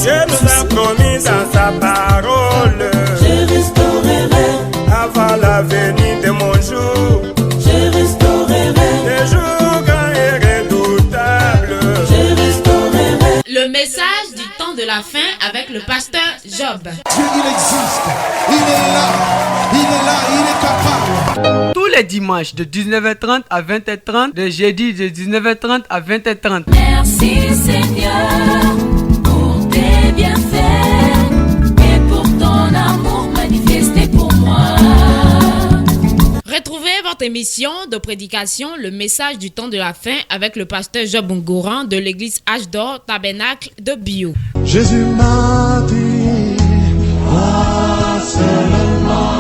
Dieu nous a promis dans sa parole. Je restaurerai Avant la venue de mon jour. Je restaurerai Les jours grands et redoutables. Je restaurerai. Le message du temps de la fin avec le pasteur Job. Dieu, il existe. Il est là. Il est là. Il est capable. Tous les dimanches de 19h30 à 20h30, de jeudi de 19h30 à 20h30. Merci Seigneur pour tes bienfaits et pour ton amour manifesté pour moi. Retrouvez votre émission de prédication, le message du temps de la fin avec le pasteur Job Ngouran de l'église H d'Or Tabernacle de Bio. Jésus m'a dit, va seulement.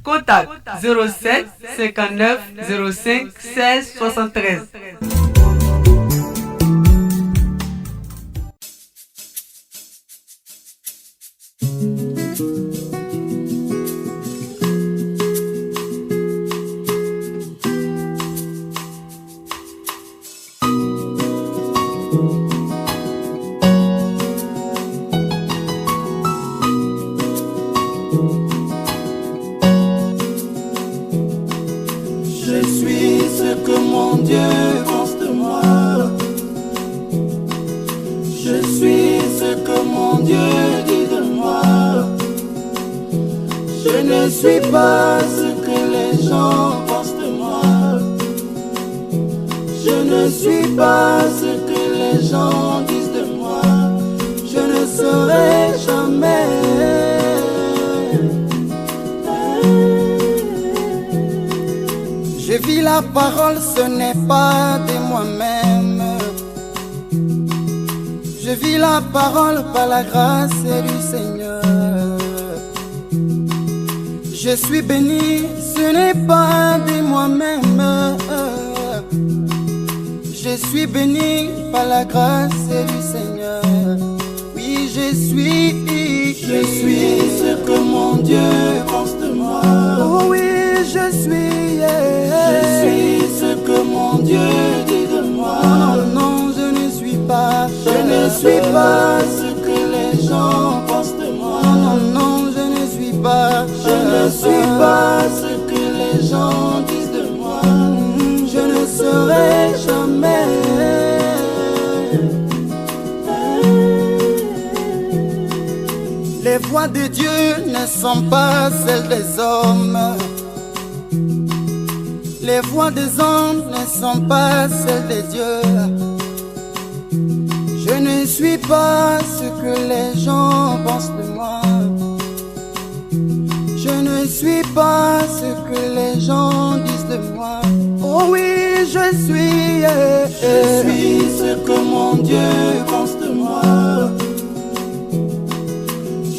Contact 07 59 05 16 73. Je suis ce que mon Dieu pense de moi. Je suis ce que mon Dieu dit de moi. Je ne suis pas ce que les gens pensent de moi. Je ne suis pas ce que les gens disent de moi. Je ne serai jamais. Je vis la parole, ce n'est pas de moi-même. Je vis la parole par la grâce du Seigneur. Je suis béni, ce n'est pas de moi-même. Je suis béni par la grâce du Seigneur. Oui, je suis ce que mon Dieu pense de moi. Oh oui, je suis ce que mon Dieu dit de moi. Non, non, je ne suis pas ce que les gens pensent de moi. Non, non, je ne suis pas ce que les gens disent de moi. Je ne serai jamais. Les voix de Dieu ne sont pas celles des hommes. Les voix des hommes ne sont pas celles de Dieu. Je ne suis pas ce que les gens pensent de moi. Je ne suis pas ce que les gens disent de moi. Oh oui, je suis ce que mon Dieu pense de moi.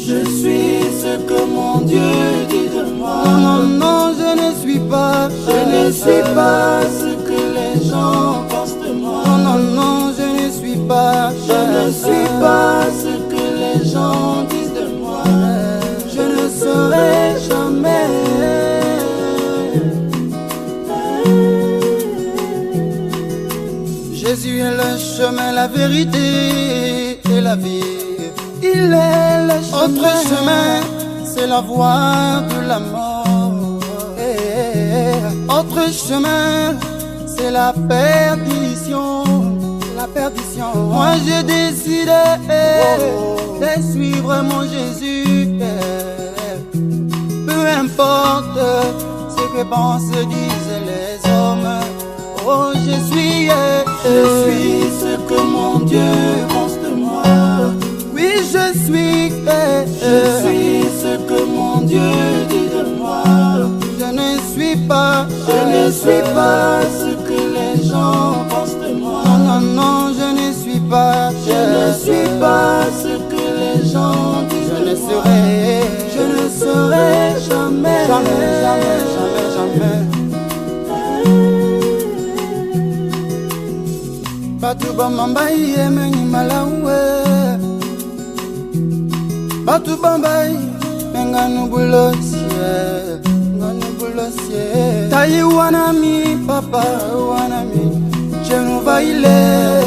Je suis ce que mon Dieu dit de moi. Non, non, je ne suis pas ce que les gens pensent de moi. Non, non, je ne suis pas ce que les gens disent de moi. Je ne serai jamais. Jésus est le chemin, la vérité et la vie. Il est le chemin. Autre chemin, c'est la voie de la mort. Autre chemin, c'est la perdition. La perdition. Moi j'ai décidé de suivre mon Jésus. Peu importe ce que pensent, disent les hommes. Oh, je suis ce que mon Dieu pense de moi. Oui, je suis ce que mon Dieu dit de moi. Je ne suis pas ce que les gens pensent de moi. Non, non, je ne suis pas ce que les gens disent de moi. Je ne serai jamais, jamais, jamais, jamais, jamais. Batu bambai emeni malawe. Batu bambai menganu bulosie. Tayi wanami papa wanami. Jenovaile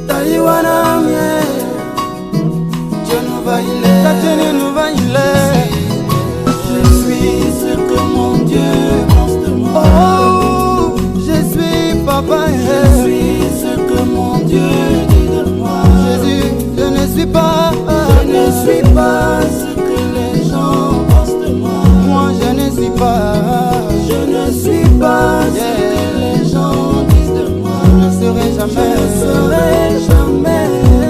Taiwana mie Jenovaile Jenovaile. Je suis ce que mon Dieu pense de moi. Oh, je suis papa. Je suis ce que mon Dieu dit de moi. Jésus, je ne suis pas ce que les gens pensent de moi. Moi, je ne suis pas ce que les gens disent de moi. Je ne serai jamais, jamais,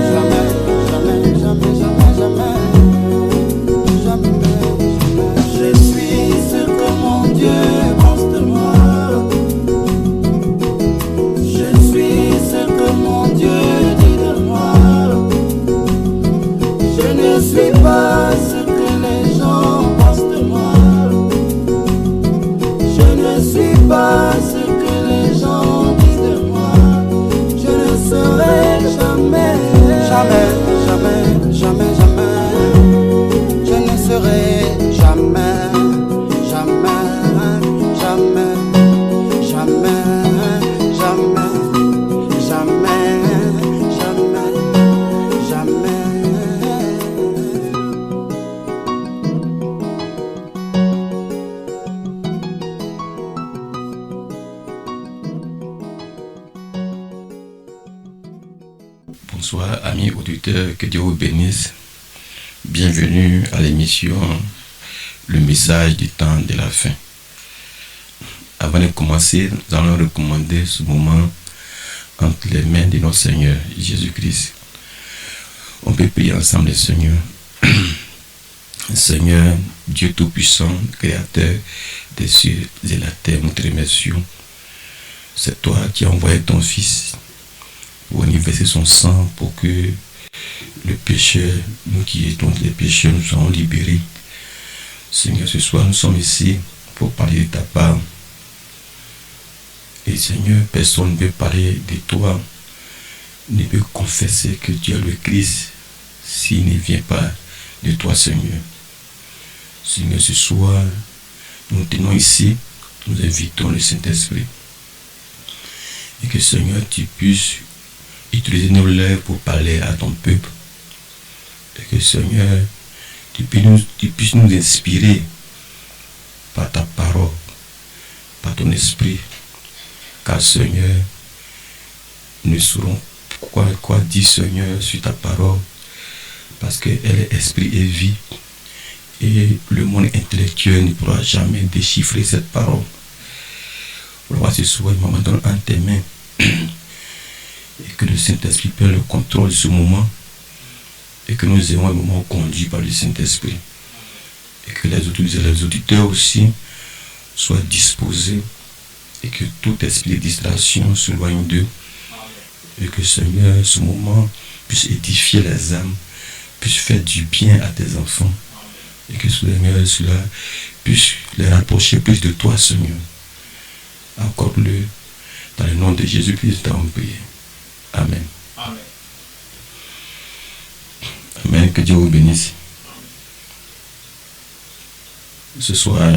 jamais, jamais, jamais, jamais, jamais. Je suis ce que mon Dieu pense de moi. Je suis ce que mon Dieu dit de moi. Je ne suis pas ce que les gens pensent de moi. Je ne suis pas ce que les gens disent de moi. Je ne serai jamais, jamais, jamais, jamais, jamais. Je ne serai jamais, jamais, jamais, jamais, jamais, jamais, jamais, jamais. Bonsoir amis auditeurs, que Dieu vous bénisse. Bienvenue à l'émission Le message du temps de la fin. Avant de commencer, nous allons recommander ce moment entre les mains de notre Seigneur Jésus-Christ. On peut prier ensemble le Seigneur. Seigneur, Dieu Tout-Puissant, Créateur des cieux et de la terre, nous te remercions. C'est toi qui as envoyé ton Fils pour y verser son sang pour que le pécheur, nous qui étions les pécheurs, nous soyons libérés. Seigneur, ce soir, nous sommes ici pour parler de ta part. Et Seigneur, personne ne peut parler de toi, ne peut confesser que tu es le Christ s'il ne vient pas de toi, Seigneur. Seigneur, ce soir, nous tenons ici, nous invitons le Saint-Esprit. Et que Seigneur, tu puisses utiliser nos lèvres pour parler à ton peuple. Et que Seigneur, tu puisses nous inspirer par ta parole, par ton esprit. Car Seigneur, nous saurons quoi dire Seigneur sur ta parole. Parce qu'elle est esprit et vie. Et le monde intellectuel ne pourra jamais déchiffrer cette parole. Voilà, ce soir, nous m'abandonnons en tes mains. Et que le Saint-Esprit prenne le contrôle de ce moment. Et que nous ayons un moment conduit par le Saint-Esprit. Et que les auditeurs aussi soient disposés. Et que tout esprit de distraction s'éloigne d'eux. Et que Seigneur, ce moment puisse édifier les âmes, puisse faire du bien à tes enfants. Et que Seigneur, cela puisse les rapprocher plus de toi, Seigneur. Accorde-le dans le nom de Jésus-Christ, dans prière. Amen. Amen. Amen. Que Dieu vous bénisse. Ce soir,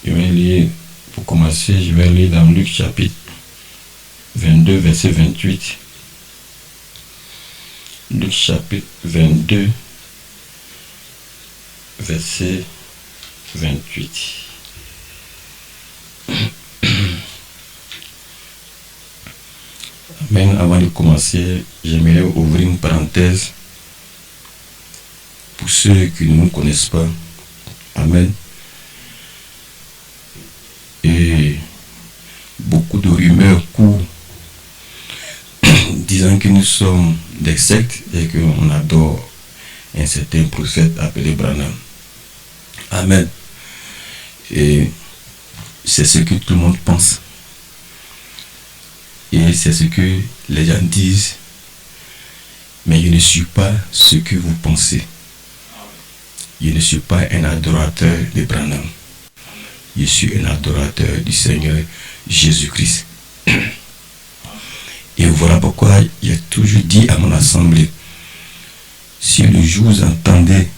je vais lire, pour commencer, je vais lire dans Luc chapitre 22, verset 28. Luc chapitre 22, verset 28. Amen. Avant de commencer, j'aimerais ouvrir une parenthèse pour ceux qui ne nous connaissent pas. Amen. Et beaucoup de rumeurs courent disant que nous sommes des sectes et qu'on adore un certain prophète appelé Branham. Amen. Et c'est ce que tout le monde pense. Et c'est ce que les gens disent. Mais je ne suis pas ce que vous pensez. Je ne suis pas un adorateur de Branham. Je suis un adorateur du Seigneur Jésus-Christ. Et voilà pourquoi j'ai toujours dit à mon assemblée, si le jour vous entendez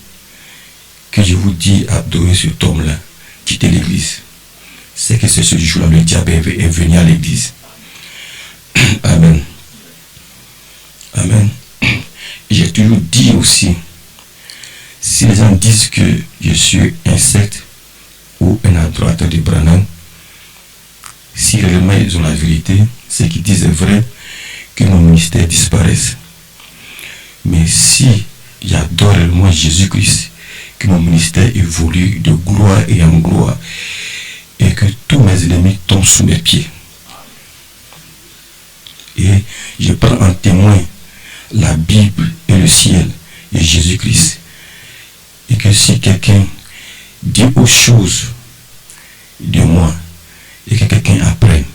que je vous dis adorer cet homme-là, quittez l'église. c'est ce jour-là, le diable est venu à l'église. Amen. Amen. J'ai toujours dit aussi, si les gens disent que je suis un secte ou un adorateur de Branham, si réellement ils ont la vérité, ce qu'ils disent est vrai, que mon ministère disparaisse. Mais si j'adore réellement Jésus-Christ, que mon ministère évolue de gloire et en gloire, et que tous mes ennemis tombent sous mes pieds. Et je prends en témoin la Bible et le ciel et Jésus-Christ. Et que si quelqu'un dit autre chose de moi, et que quelqu'un apprenne,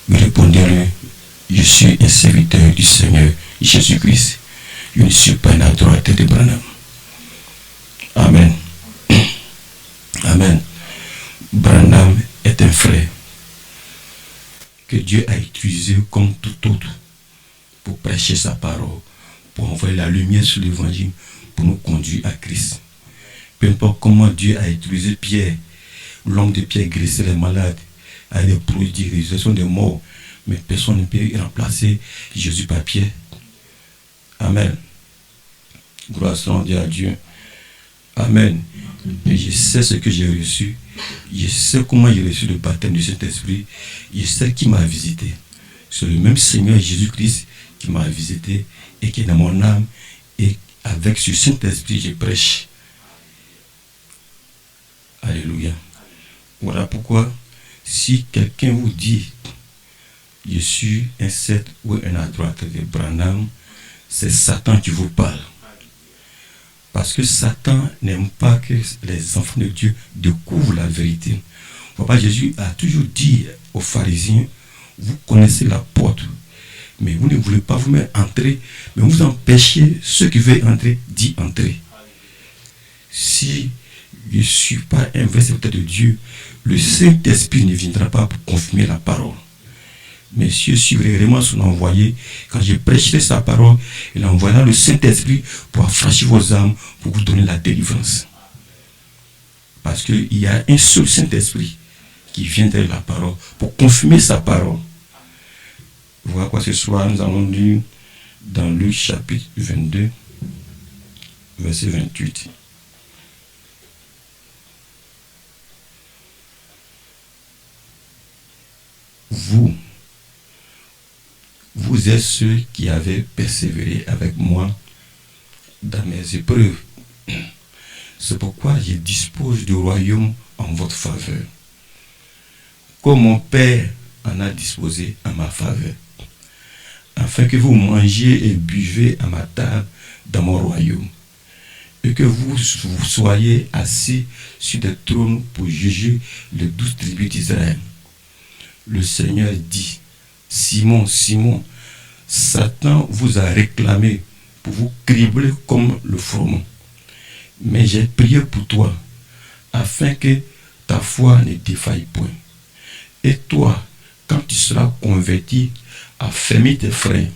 me répondez-le, je suis un serviteur du Seigneur Jésus-Christ. Je ne suis pas un adorateur de Branham. Amen. Amen. Branham est un frère que Dieu a utilisé comme tout autre pour prêcher sa parole, pour envoyer la lumière sur l'évangile, pour nous conduire à Christ. Peu importe comment Dieu a utilisé Pierre, l'homme de Pierre guérissait les malades, a des prodiges, résurrection des morts, mais personne ne peut remplacer Jésus par Pierre. Amen. Gloire soit à Dieu. Amen. Et je sais ce que j'ai reçu. Je sais comment j'ai reçu le baptême du Saint-Esprit. Je sais qui m'a visité. C'est le même Seigneur Jésus-Christ qui m'a visité et qui est dans mon âme. Et avec ce Saint-Esprit, je prêche. Alléluia. Voilà pourquoi, si quelqu'un vous dit je suis un secte ou un adorateur de Branham, c'est Satan qui vous parle. Parce que Satan n'aime pas que les enfants de Dieu découvrent la vérité. Papa Jésus a toujours dit aux pharisiens, vous connaissez la porte, mais vous ne voulez pas vous-même entrer, mais vous empêchez ceux qui veulent entrer d'y entrer. Si je ne suis pas un vrai serviteur de Dieu, le Saint-Esprit ne viendra pas pour confirmer la parole. Mais si je suis vraiment son envoyé, quand je prêcherai sa parole, il envoiera le Saint-Esprit pour affranchir vos âmes, pour vous donner la délivrance. Parce qu'il y a un seul Saint-Esprit qui viendra de la parole pour confirmer sa parole. Voilà quoi ce soir, nous allons lire dans Luc chapitre 22, verset 28. Vous êtes ceux qui avez persévéré avec moi dans mes épreuves. C'est pourquoi je dispose du royaume en votre faveur, comme mon Père en a disposé en ma faveur, afin que vous mangiez et buvez à ma table dans mon royaume, et que vous soyez assis sur des trônes pour juger les 12 tribus d'Israël. Le Seigneur dit, Simon, Simon, Satan vous a réclamé pour vous cribler comme le froment. Mais j'ai prié pour toi, afin que ta foi ne défaille point. Et toi, quand tu seras converti, affermis tes frères.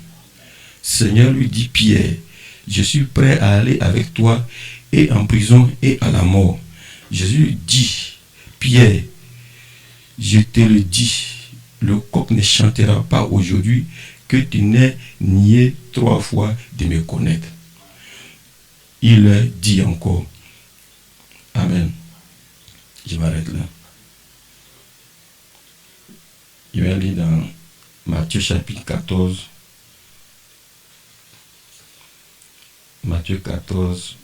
Seigneur lui dit Pierre, je suis prêt à aller avec toi et en prison et à la mort. Jésus lui dit, Pierre, je te le dis, le coq ne chantera pas aujourd'hui que tu n'aies nié 3 fois de me connaître. Il dit encore, Amen. Je m'arrête là. Je vais lire dans Matthieu chapitre 14. Matthieu 14.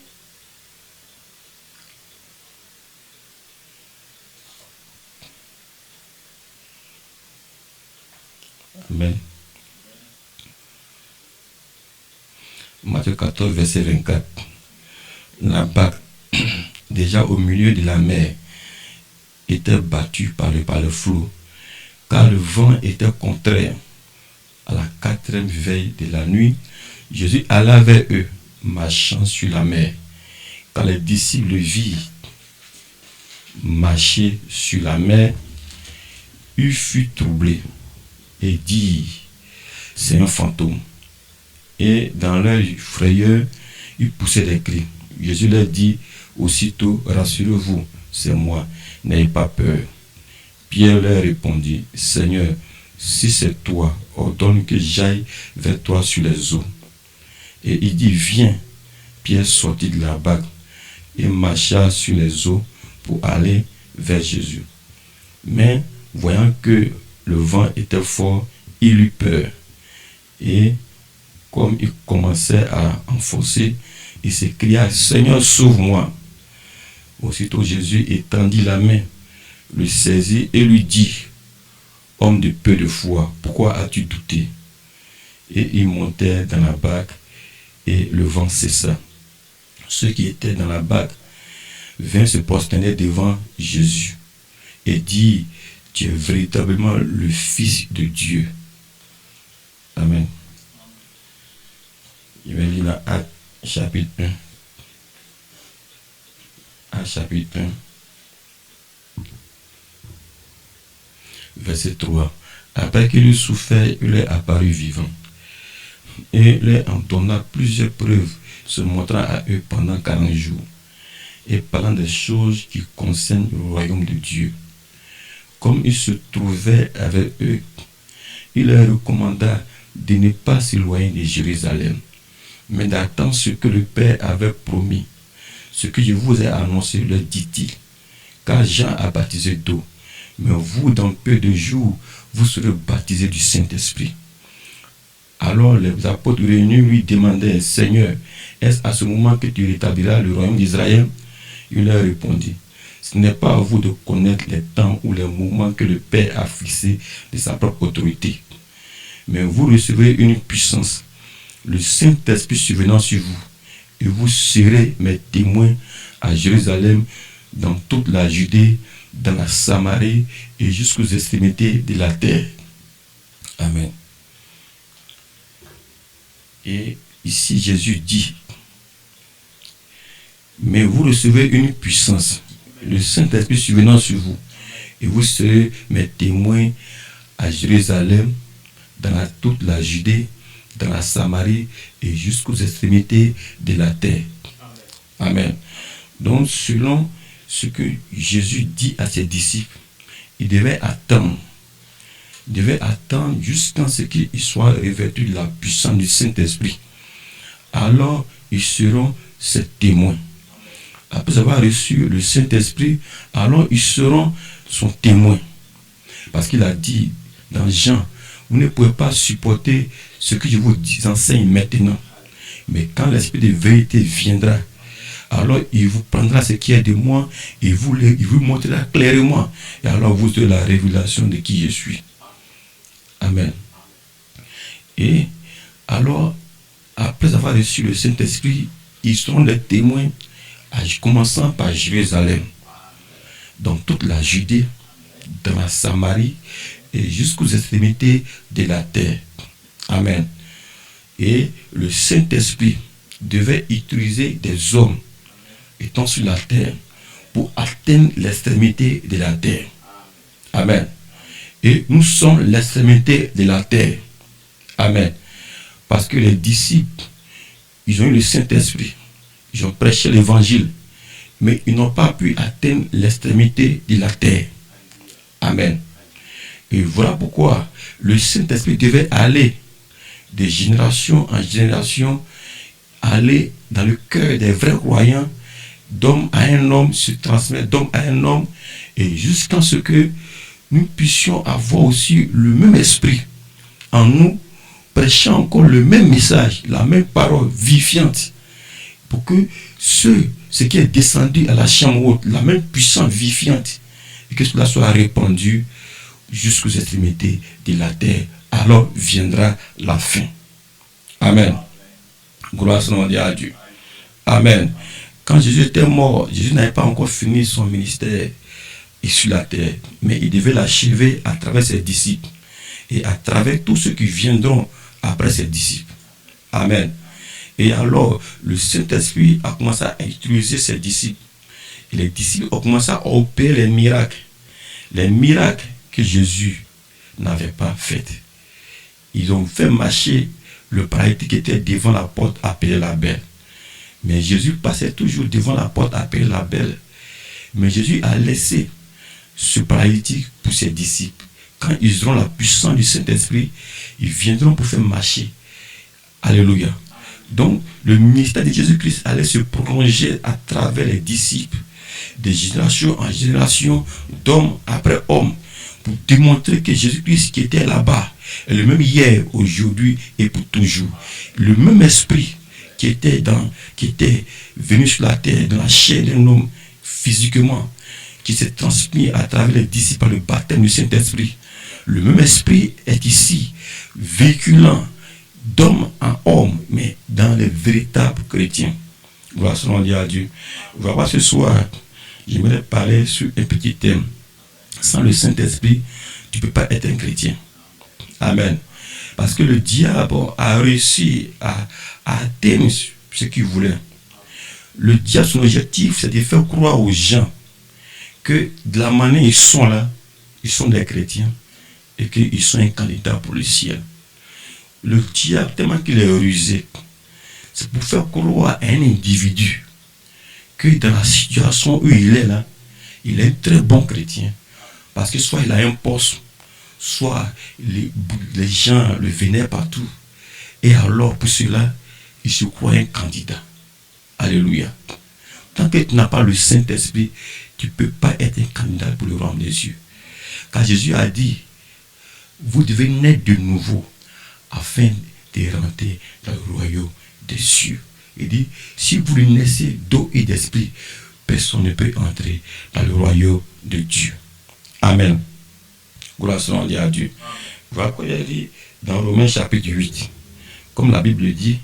Amen. Matthieu 14, verset 24. La barque, déjà au milieu de la mer, était battue par le flot, car le vent était contraire. À la 4e veille de la nuit, Jésus alla vers eux, marchant sur la mer. Quand les disciples le virent marcher sur la mer, ils furent troublés et dirent, c'est un fantôme. Et dans leur frayeur, ils poussaient des cris. Jésus leur dit aussitôt, rassurez-vous, c'est moi, n'ayez pas peur. Pierre leur répondit, Seigneur, si c'est toi, ordonne que j'aille vers toi sur les eaux. Et il dit, viens. Pierre sortit de la barque et marcha sur les eaux pour aller vers Jésus. Mais voyant que le vent était fort, il eut peur. Et comme il commençait à enfoncer, il s'écria, Seigneur, sauve-moi. Aussitôt Jésus étendit la main, le saisit et lui dit, homme de peu de foi, pourquoi as-tu douté? Et ils montèrent dans la barque et le vent cessa. Ceux qui étaient dans la barque vinrent se prosterner devant Jésus et dirent, tu es véritablement le Fils de Dieu. Amen. Je vais lire dans Actes chapitre 1. Actes chapitre 1. Verset 3. Après qu'il eut souffert, il leur apparut vivant. Et leur en donna plusieurs preuves, se montrant à eux pendant 40 jours, et parlant des choses qui concernent le royaume de Dieu. Comme il se trouvait avec eux, il leur recommanda de ne pas s'éloigner de Jérusalem, mais d'attendre ce que le Père avait promis. Ce que je vous ai annoncé, leur dit-il, car Jean a baptisé d'eau, mais vous, dans peu de jours, vous serez baptisés du Saint-Esprit. Alors les apôtres réunis lui demandaient, Seigneur, est-ce à ce moment que tu rétabliras le royaume d'Israël? Il leur répondit, ce n'est pas à vous de connaître les temps ou les moments que le Père a fixés de sa propre autorité. Mais vous recevrez une puissance, le Saint-Esprit survenant sur vous, et vous serez mes témoins à Jérusalem, dans toute la Judée, dans la Samarie et jusqu'aux extrémités de la terre. Amen. Et ici Jésus dit, mais vous recevez une puissance, le Saint-Esprit survenant sur vous, et vous serez mes témoins à Jérusalem, dans toute la Judée, dans la Samarie et jusqu'aux extrémités de la terre. Amen. Donc selon ce que Jésus dit à ses disciples, il devait attendre jusqu'à ce qu'ils soient revêtus de la puissance du Saint-Esprit. Alors ils seront ses témoins. Après avoir reçu le Saint-Esprit, alors ils seront son témoin. Parce qu'il a dit dans Jean, vous ne pouvez pas supporter ce que je vous enseigne maintenant. Mais quand l'Esprit de vérité viendra, alors il vous prendra ce qui est de moi et il vous montrera clairement. Et alors vous aurez la révélation de qui je suis. Amen. Et alors, après avoir reçu le Saint-Esprit, ils seront les témoins, commençant par Jérusalem, dans toute la Judée, dans la Samarie et jusqu'aux extrémités de la terre. Amen. Et le Saint-Esprit devait utiliser des hommes étant sur la terre pour atteindre l'extrémité de la terre. Amen. Et nous sommes l'extrémité de la terre. Amen. Parce que les disciples, ils ont eu le Saint-Esprit. Ils ont prêché l'évangile. Mais ils n'ont pas pu atteindre l'extrémité de la terre. Amen. Et voilà pourquoi le Saint-Esprit devait aller de génération en génération, aller dans le cœur des vrais croyants, d'homme à un homme, se transmettre d'homme à un homme, et jusqu'à ce que nous puissions avoir aussi le même esprit en nous, prêchant encore le même message, la même parole vivifiante, pour que ce qui est descendu à la chambre haute, la même puissance vivifiante, et que cela soit répandu jusqu'aux extrémités de la terre. Alors viendra la fin. Amen. Gloire à Dieu. Amen. Quand Jésus était mort, Jésus n'avait pas encore fini son ministère sur la terre, mais il devait l'achever à travers ses disciples et à travers tous ceux qui viendront après ses disciples. Amen. Et alors, le Saint-Esprit a commencé à utiliser ses disciples. Et les disciples ont commencé à opérer les miracles. Les miracles que Jésus n'avait pas fait. Ils ont fait marcher le paralytique qui était devant la porte appelée la Belle. Mais Jésus passait toujours devant la porte appelée la Belle. Mais Jésus a laissé ce paralytique pour ses disciples. Quand ils auront la puissance du Saint-Esprit, ils viendront pour faire marcher. Alléluia. Donc, le ministère de Jésus-Christ allait se prolonger à travers les disciples, de génération en génération, d'homme après homme, pour démontrer que Jésus-Christ qui était là-bas est le même hier, aujourd'hui et pour toujours. Le même esprit qui était venu sur la terre, dans la chair d'un homme, physiquement, qui s'est transmis à travers les disciples par le baptême du Saint-Esprit. Le même esprit est ici, véhiculant d'homme en homme, mais dans les véritables chrétiens. Voilà ce qu'on dit à Dieu. Voilà, ce soir, j'aimerais parler sur un petit thème. Sans le Saint-Esprit, tu ne peux pas être un chrétien. Amen. Parce que le diable a réussi à atteindre ce qu'il voulait. Le diable, son objectif, c'est de faire croire aux gens que de la manière ils sont là, ils sont des chrétiens et qu'ils sont un candidat pour le ciel. Le diable, tellement qu'il est rusé, c'est pour faire croire à un individu que dans la situation où il est là, il est un très bon chrétien. Parce que soit il a un poste, soit les gens le vénèrent partout. Et alors, pour cela, il se croit un candidat. Alléluia. Tant que tu n'as pas le Saint-Esprit, tu ne peux pas être un candidat pour le royaume des cieux. Car Jésus a dit, vous devez naître de nouveau afin de rentrer dans le royaume des cieux. Il dit, si vous naissez d'eau et d'esprit, personne ne peut entrer dans le royaume de Dieu. Amen. Gloire soit à Dieu. Voilà quoi il dit dans Romains chapitre 8. Comme la Bible dit,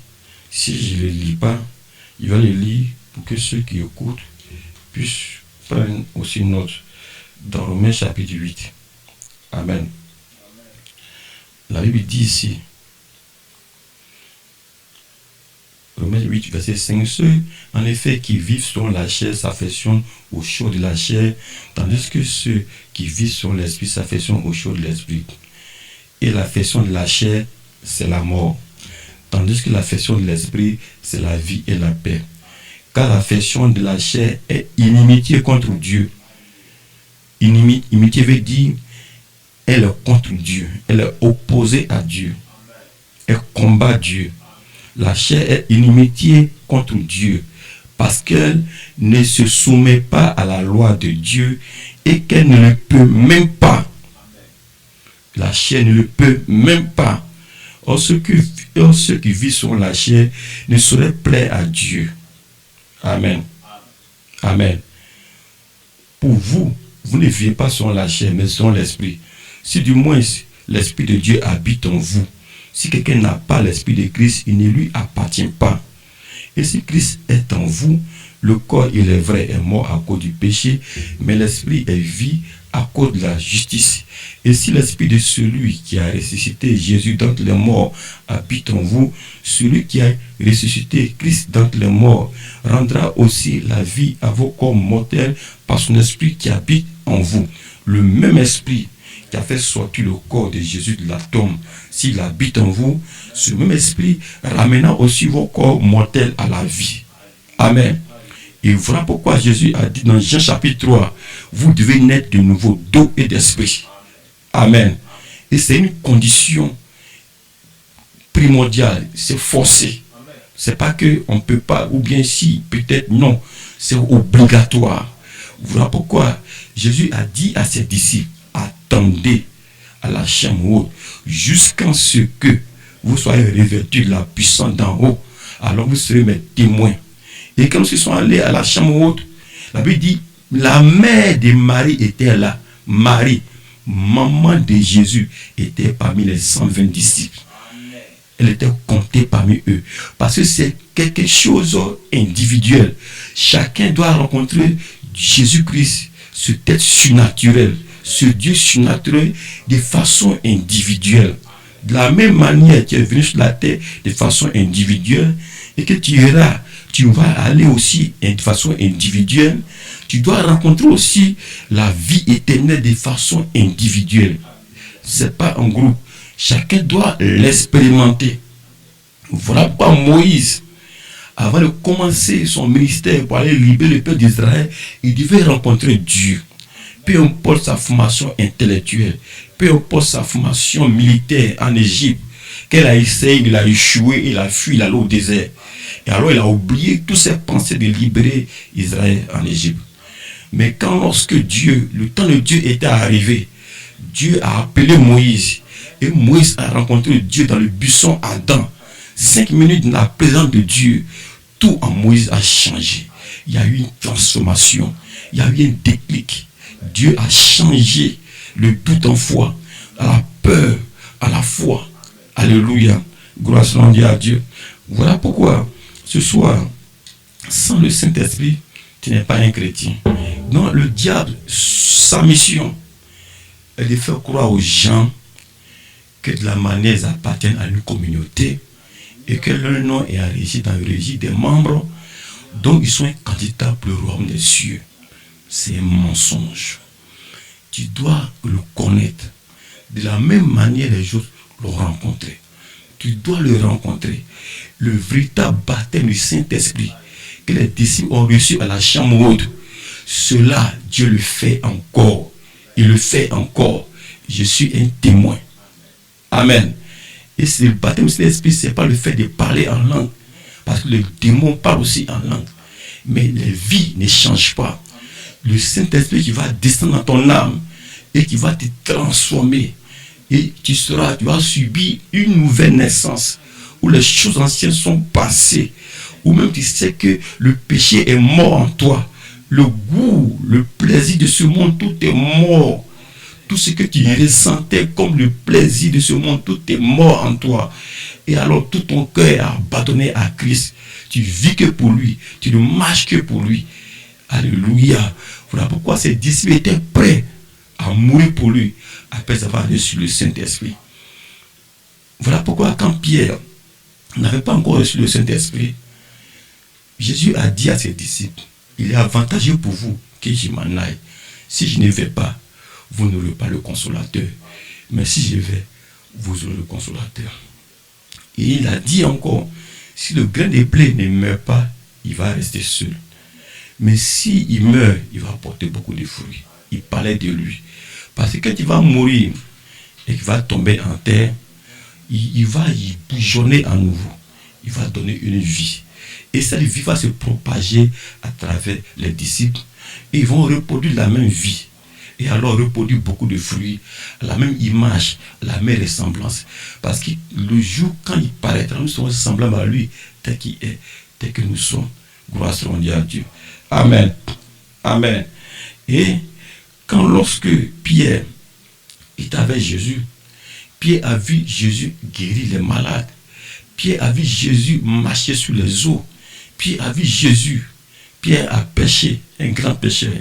si je ne le lis pas, il va le lire pour que ceux qui écoutent puissent prendre aussi note. Dans Romains chapitre 8. Amen. La Bible dit ici, Romains 8, verset 5, ceux en effet qui vivent selon la chair s'affectionnent aux choses de la chair, tandis que ceux qui vivent selon l'esprit s'affectionnent aux choses de l'esprit. Et l'affection de la chair, c'est la mort, tandis que l'affection de l'esprit, c'est la vie et la paix. Car l'affection de la chair est inimitié contre Dieu. Inimitié veut dire, elle est contre Dieu, elle est opposée à Dieu, elle combat Dieu. La chair est inimitié contre Dieu parce qu'elle ne se soumet pas à la loi de Dieu et qu'elle ne le peut même pas. La chair ne le peut même pas. Or, ceux qui vivent sur la chair ne sauraient plaire à Dieu. Amen. Amen. Pour vous, vous ne vivez pas sur la chair, mais sur l'esprit. Si du moins l'esprit de Dieu habite en vous, si quelqu'un n'a pas l'esprit de Christ, il ne lui appartient pas. Et si Christ est en vous, le corps, il est vrai, est mort à cause du péché, mais l'esprit est vie à cause de la justice. Et si l'esprit de celui qui a ressuscité Jésus d'entre les morts habite en vous, celui qui a ressuscité Christ d'entre les morts rendra aussi la vie à vos corps mortels par son esprit qui habite en vous. Le même esprit qui a fait sortir le corps de Jésus de la tombe, s'il habite en vous, ce même esprit ramena aussi vos corps mortels à la vie. Amen. Et voilà pourquoi Jésus a dit dans Jean chapitre 3, vous devez naître de nouveau d'eau et d'esprit. Amen. Et c'est une condition primordiale, c'est forcé. C'est pas que on peut pas, ou bien si, peut-être non, c'est obligatoire. Voilà pourquoi Jésus a dit à ses disciples, attendez à la chambre haute jusqu'à ce que vous soyez revêtus de la puissance d'en haut, alors vous serez mes témoins. Et quand ils sont allés à la chambre haute, la Bible dit, la mère de Marie était là. Marie, maman de Jésus, était parmi les 120 disciples. Elle était comptée parmi eux. Parce que c'est quelque chose d'individuel. Chacun doit rencontrer Jésus-Christ, ce être surnaturel, ce Dieu surnaturel de façon individuelle. De la même manière qu'il est venu sur la terre de façon individuelle et que tu verras, tu vas aller aussi de façon individuelle, tu dois rencontrer aussi la vie éternelle de façon individuelle. Ce n'est pas un groupe. Chacun doit l'expérimenter. Voilà pourquoi Moïse, avant de commencer son ministère pour aller libérer le peuple d'Israël, il devait rencontrer Dieu. peu importe sa formation intellectuelle, peu importe sa formation militaire en Égypte, qu'elle a essayé, il a échoué, il a fui, il a allé au désert. Et alors il a oublié toutes ses pensées de libérer Israël en Égypte. Mais quand lorsque Dieu, le temps de Dieu était arrivé, Dieu a appelé Moïse. Et Moïse a rencontré Dieu dans le buisson Adam. 5 minutes dans la présence de Dieu, tout en Moïse a changé. Il y a eu une transformation, il y a eu un déclic. Dieu a changé le doute en foi, à la peur, à la foi. Alléluia. Gloire soit rendue à Dieu. Voilà pourquoi ce soir, sans le Saint-Esprit, tu n'es pas un chrétien. Non, le diable, sa mission, elle est de faire croire aux gens que de la manière ils appartiennent à une communauté et que leur nom est enregistré dans le registre des membres, donc ils sont candidats pour le royaume des cieux. C'est un mensonge. Tu dois le connaître. De la même manière, les autres l'ont rencontré. Tu dois le rencontrer. Le véritable baptême du Saint-Esprit que les disciples ont reçu à la chambre haute, cela, Dieu le fait encore. Il le fait encore. Je suis un témoin. Amen. Et c'est le baptême du Saint-Esprit, ce n'est pas le fait de parler en langue. Parce que le démon parle aussi en langue. Mais les vies ne changent pas. Le Saint-Esprit qui va descendre dans ton âme et qui va te transformer. Et tu vas subir une nouvelle naissance où les choses anciennes sont passées. Ou même tu sais que le péché est mort en toi. Le goût, le plaisir de ce monde, tout est mort. Tout ce que tu ressentais comme le plaisir de ce monde, tout est mort en toi. Et alors tout ton cœur est abandonné à Christ. Tu vis que pour lui. Tu ne marches que pour lui. Alléluia. Voilà pourquoi ces disciples étaient prêts à mourir pour lui après avoir reçu le Saint-Esprit. Voilà pourquoi quand Pierre n'avait pas encore reçu le Saint-Esprit, Jésus a dit à ses disciples, il est avantageux pour vous que je m'en aille. Si je ne vais pas, vous n'aurez pas le consolateur. Mais si je vais, vous aurez le consolateur. Et il a dit encore, si le grain de blé ne meurt pas, il va rester seul. Mais s'il meurt, il va apporter beaucoup de fruits. Il parlait de lui. Parce que quand il va mourir et qu'il va tomber en terre, il va y bouillonner à nouveau. Il va donner une vie. Et cette vie va se propager à travers les disciples. Et ils vont reproduire la même vie. Et alors reproduire beaucoup de fruits, la même image, la même ressemblance. Parce que le jour quand il paraîtra, nous serons semblables à lui, tel qu'il est, tel que nous sommes. Gloire soit rendue à Dieu. Amen. Amen. Et quand lorsque Pierre est avec Jésus, Pierre a vu Jésus guérir les malades. Pierre a vu Jésus marcher sur les eaux. Pierre a vu Jésus. Pierre a pêché, un grand pêcheur.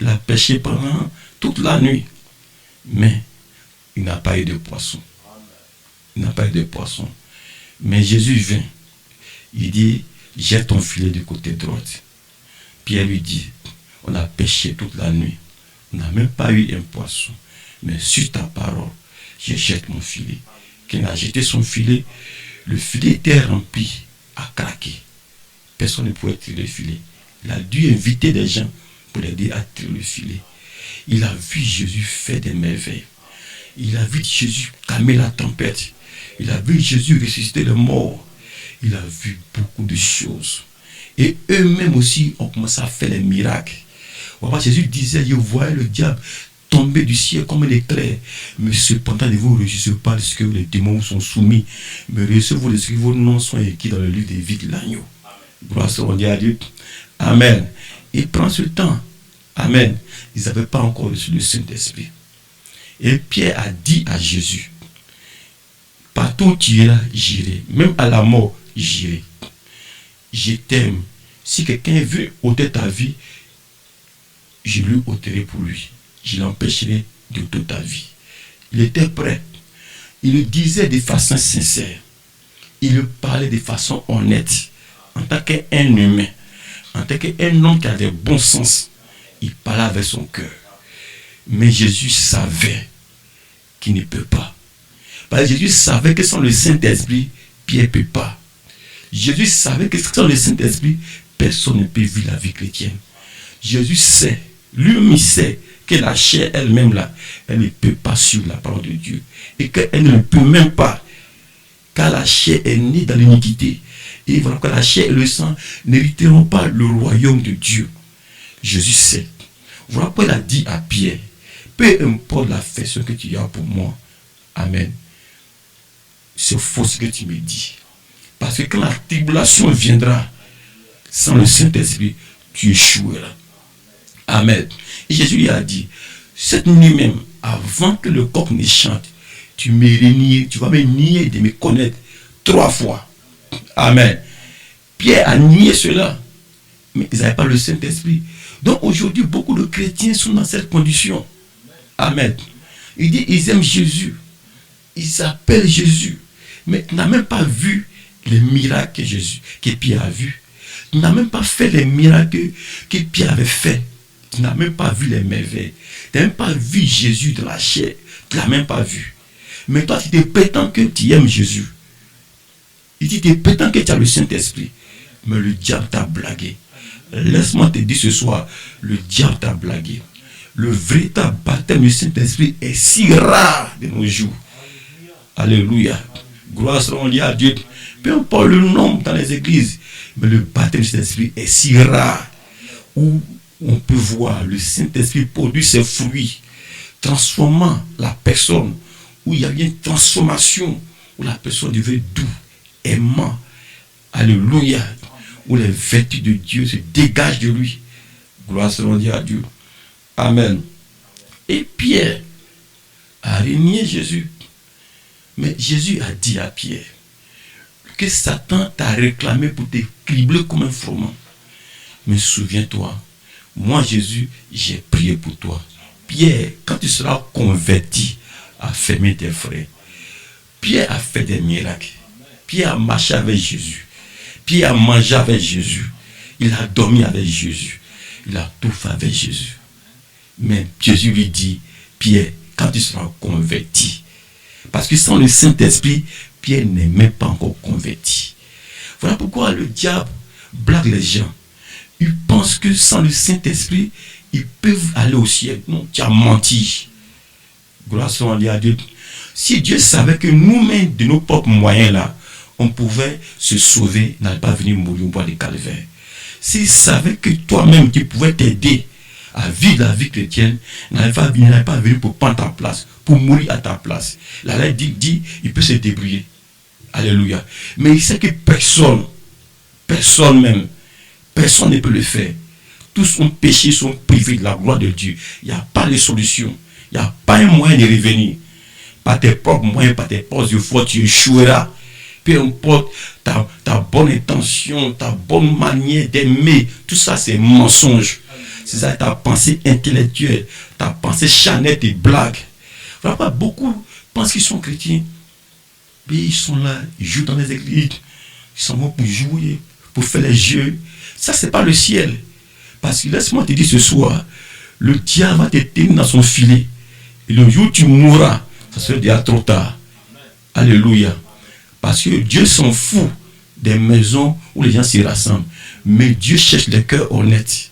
Il a pêché pendant toute la nuit. Mais il n'a pas eu de poisson. Il n'a pas eu de poisson. Mais Jésus vient. Il dit, jette ton filet du côté droit. Pierre lui dit, on a pêché toute la nuit. On n'a même pas eu un poisson. Mais sur ta parole, je jette mon filet. Quand il a jeté son filet, le filet était rempli à craquer. Personne ne pouvait tirer le filet. Il a dû inviter des gens pour l'aider à tirer le filet. Il a vu Jésus faire des merveilles. Il a vu Jésus calmer la tempête. Il a vu Jésus ressusciter les morts. Il a vu beaucoup de choses. Et eux-mêmes aussi ont commencé à faire des miracles. Jésus disait, je voyais le diable tomber du ciel comme un éclair. Mais cependant, ne vous réjouissez pas de ce que les démons sont soumis. Mais réjouissez-vous de ce que vos noms sont écrits dans le livre des vies de l'agneau. Gloire soit rendue à Dieu. Amen. Et prends ce temps. Amen. Ils n'avaient pas encore reçu le Saint-Esprit. Et Pierre a dit à Jésus, partout où tu iras, j'irai. Même à la mort, j'irai. Je t'aime. Si quelqu'un veut ôter ta vie, je lui ôterai pour lui. Je l'empêcherai de toute ta vie. Il était prêt. Il le disait de façon sincère. Il le parlait de façon honnête. En tant qu'un humain. En tant qu'un homme qui a des bons sens. Il parlait avec son cœur. Mais Jésus savait qu'il ne peut pas. Parce que Jésus savait que sans le Saint-Esprit, Pierre ne peut pas. Jésus savait que sans le Saint-Esprit, personne ne peut vivre la vie chrétienne. Jésus sait, lui-même il sait que la chair elle-même là, elle ne peut pas suivre la parole de Dieu. Et qu'elle ne peut même pas, car la chair est née dans l'iniquité. Et voilà que la chair et le sang n'hériteront pas le royaume de Dieu. Jésus sait. Voilà pourquoi il a dit à Pierre, peu importe l'affection que tu as pour moi, amen, c'est faux ce que tu me dis. Parce que quand la tribulation viendra, sans le Saint-Esprit, tu échoueras. Amen. Et Jésus lui a dit, cette nuit même, avant que le coq ne chante, tu vas me nier de me connaître 3 fois. Amen. Pierre a nié cela, mais ils n'avaient pas le Saint-Esprit. Donc aujourd'hui, beaucoup de chrétiens sont dans cette condition. Amen. Il dit, ils aiment Jésus. Ils s'appellent Jésus. Mais tu n'as même pas vu les miracles que Pierre a vus. Tu n'as même pas fait les miracles que Pierre avait fait. Tu n'as même pas vu les merveilles. Tu n'as même pas vu Jésus de la chair. Tu ne l'as même pas vu. Mais toi, tu te prétends que tu aimes Jésus. Il dit, tu te prétends que tu as le Saint-Esprit. Mais le diable t'a blagué. Laisse-moi te dire ce soir, le diable t'a blagué. Le véritable baptême du Saint-Esprit est si rare de nos jours. Alléluia. Gloire soit à Dieu. Peu importe le nombre dans les églises, mais le baptême du Saint-Esprit est si rare où on peut voir le Saint-Esprit produire ses fruits, transformant la personne, où il y a une transformation, où la personne devient doux, aimant. Alléluia. Où les vertus de Dieu se dégagent de lui. Gloire soit à Dieu. Amen. Et Pierre a renié Jésus. Mais Jésus a dit à Pierre que Satan t'a réclamé pour te cribler comme un froment. Mais souviens-toi, moi Jésus, j'ai prié pour toi. Pierre, quand tu seras converti, a fermé tes frères. Pierre a fait des miracles. Pierre a marché avec Jésus. Pierre a mangé avec Jésus. Il a dormi avec Jésus. Il a tout fait avec Jésus. Mais Jésus lui dit, Pierre, quand tu seras converti, parce que sans le Saint-Esprit, Pierre n'est même pas encore converti. Voilà pourquoi le diable blague les gens. Ils pensent que sans le Saint-Esprit, ils peuvent aller au ciel. Non, tu as menti. Gloire soit à Dieu. Si Dieu savait que nous-mêmes, de nos propres moyens là, on pouvait se sauver, n'allait pas venir mourir au bois de calvaire. S'il savait que toi-même, tu pouvais t'aider à vivre la vie chrétienne, il n'allait pas venir pour prendre ta place, pour mourir à ta place. La lettre dit, il peut se débrouiller. Alléluia. Mais il sait que personne ne peut le faire. Tous ont péché, sont privés de la gloire de Dieu. Il n'y a pas de solution. Il n'y a pas un moyen de revenir. Par tes propres moyens, par tes propres efforts, tu échoueras. Peu importe ta bonne intention, ta bonne manière d'aimer, tout ça c'est mensonge. C'est ça ta pensée intellectuelle, ta pensée charnelle, tes blagues. Voilà pas beaucoup pensent qu'ils sont chrétiens. Mais ils sont là, ils jouent dans les églises. Ils sont bons pour jouer, pour faire les jeux. Ça c'est pas le ciel. Parce que laisse-moi te dire ce soir, le diable va te tenir dans son filet. Et le jour où tu mourras, ça sera déjà trop tard. Alléluia. Parce que Dieu s'en fout des maisons où les gens s'y rassemblent. Mais Dieu cherche les cœurs honnêtes.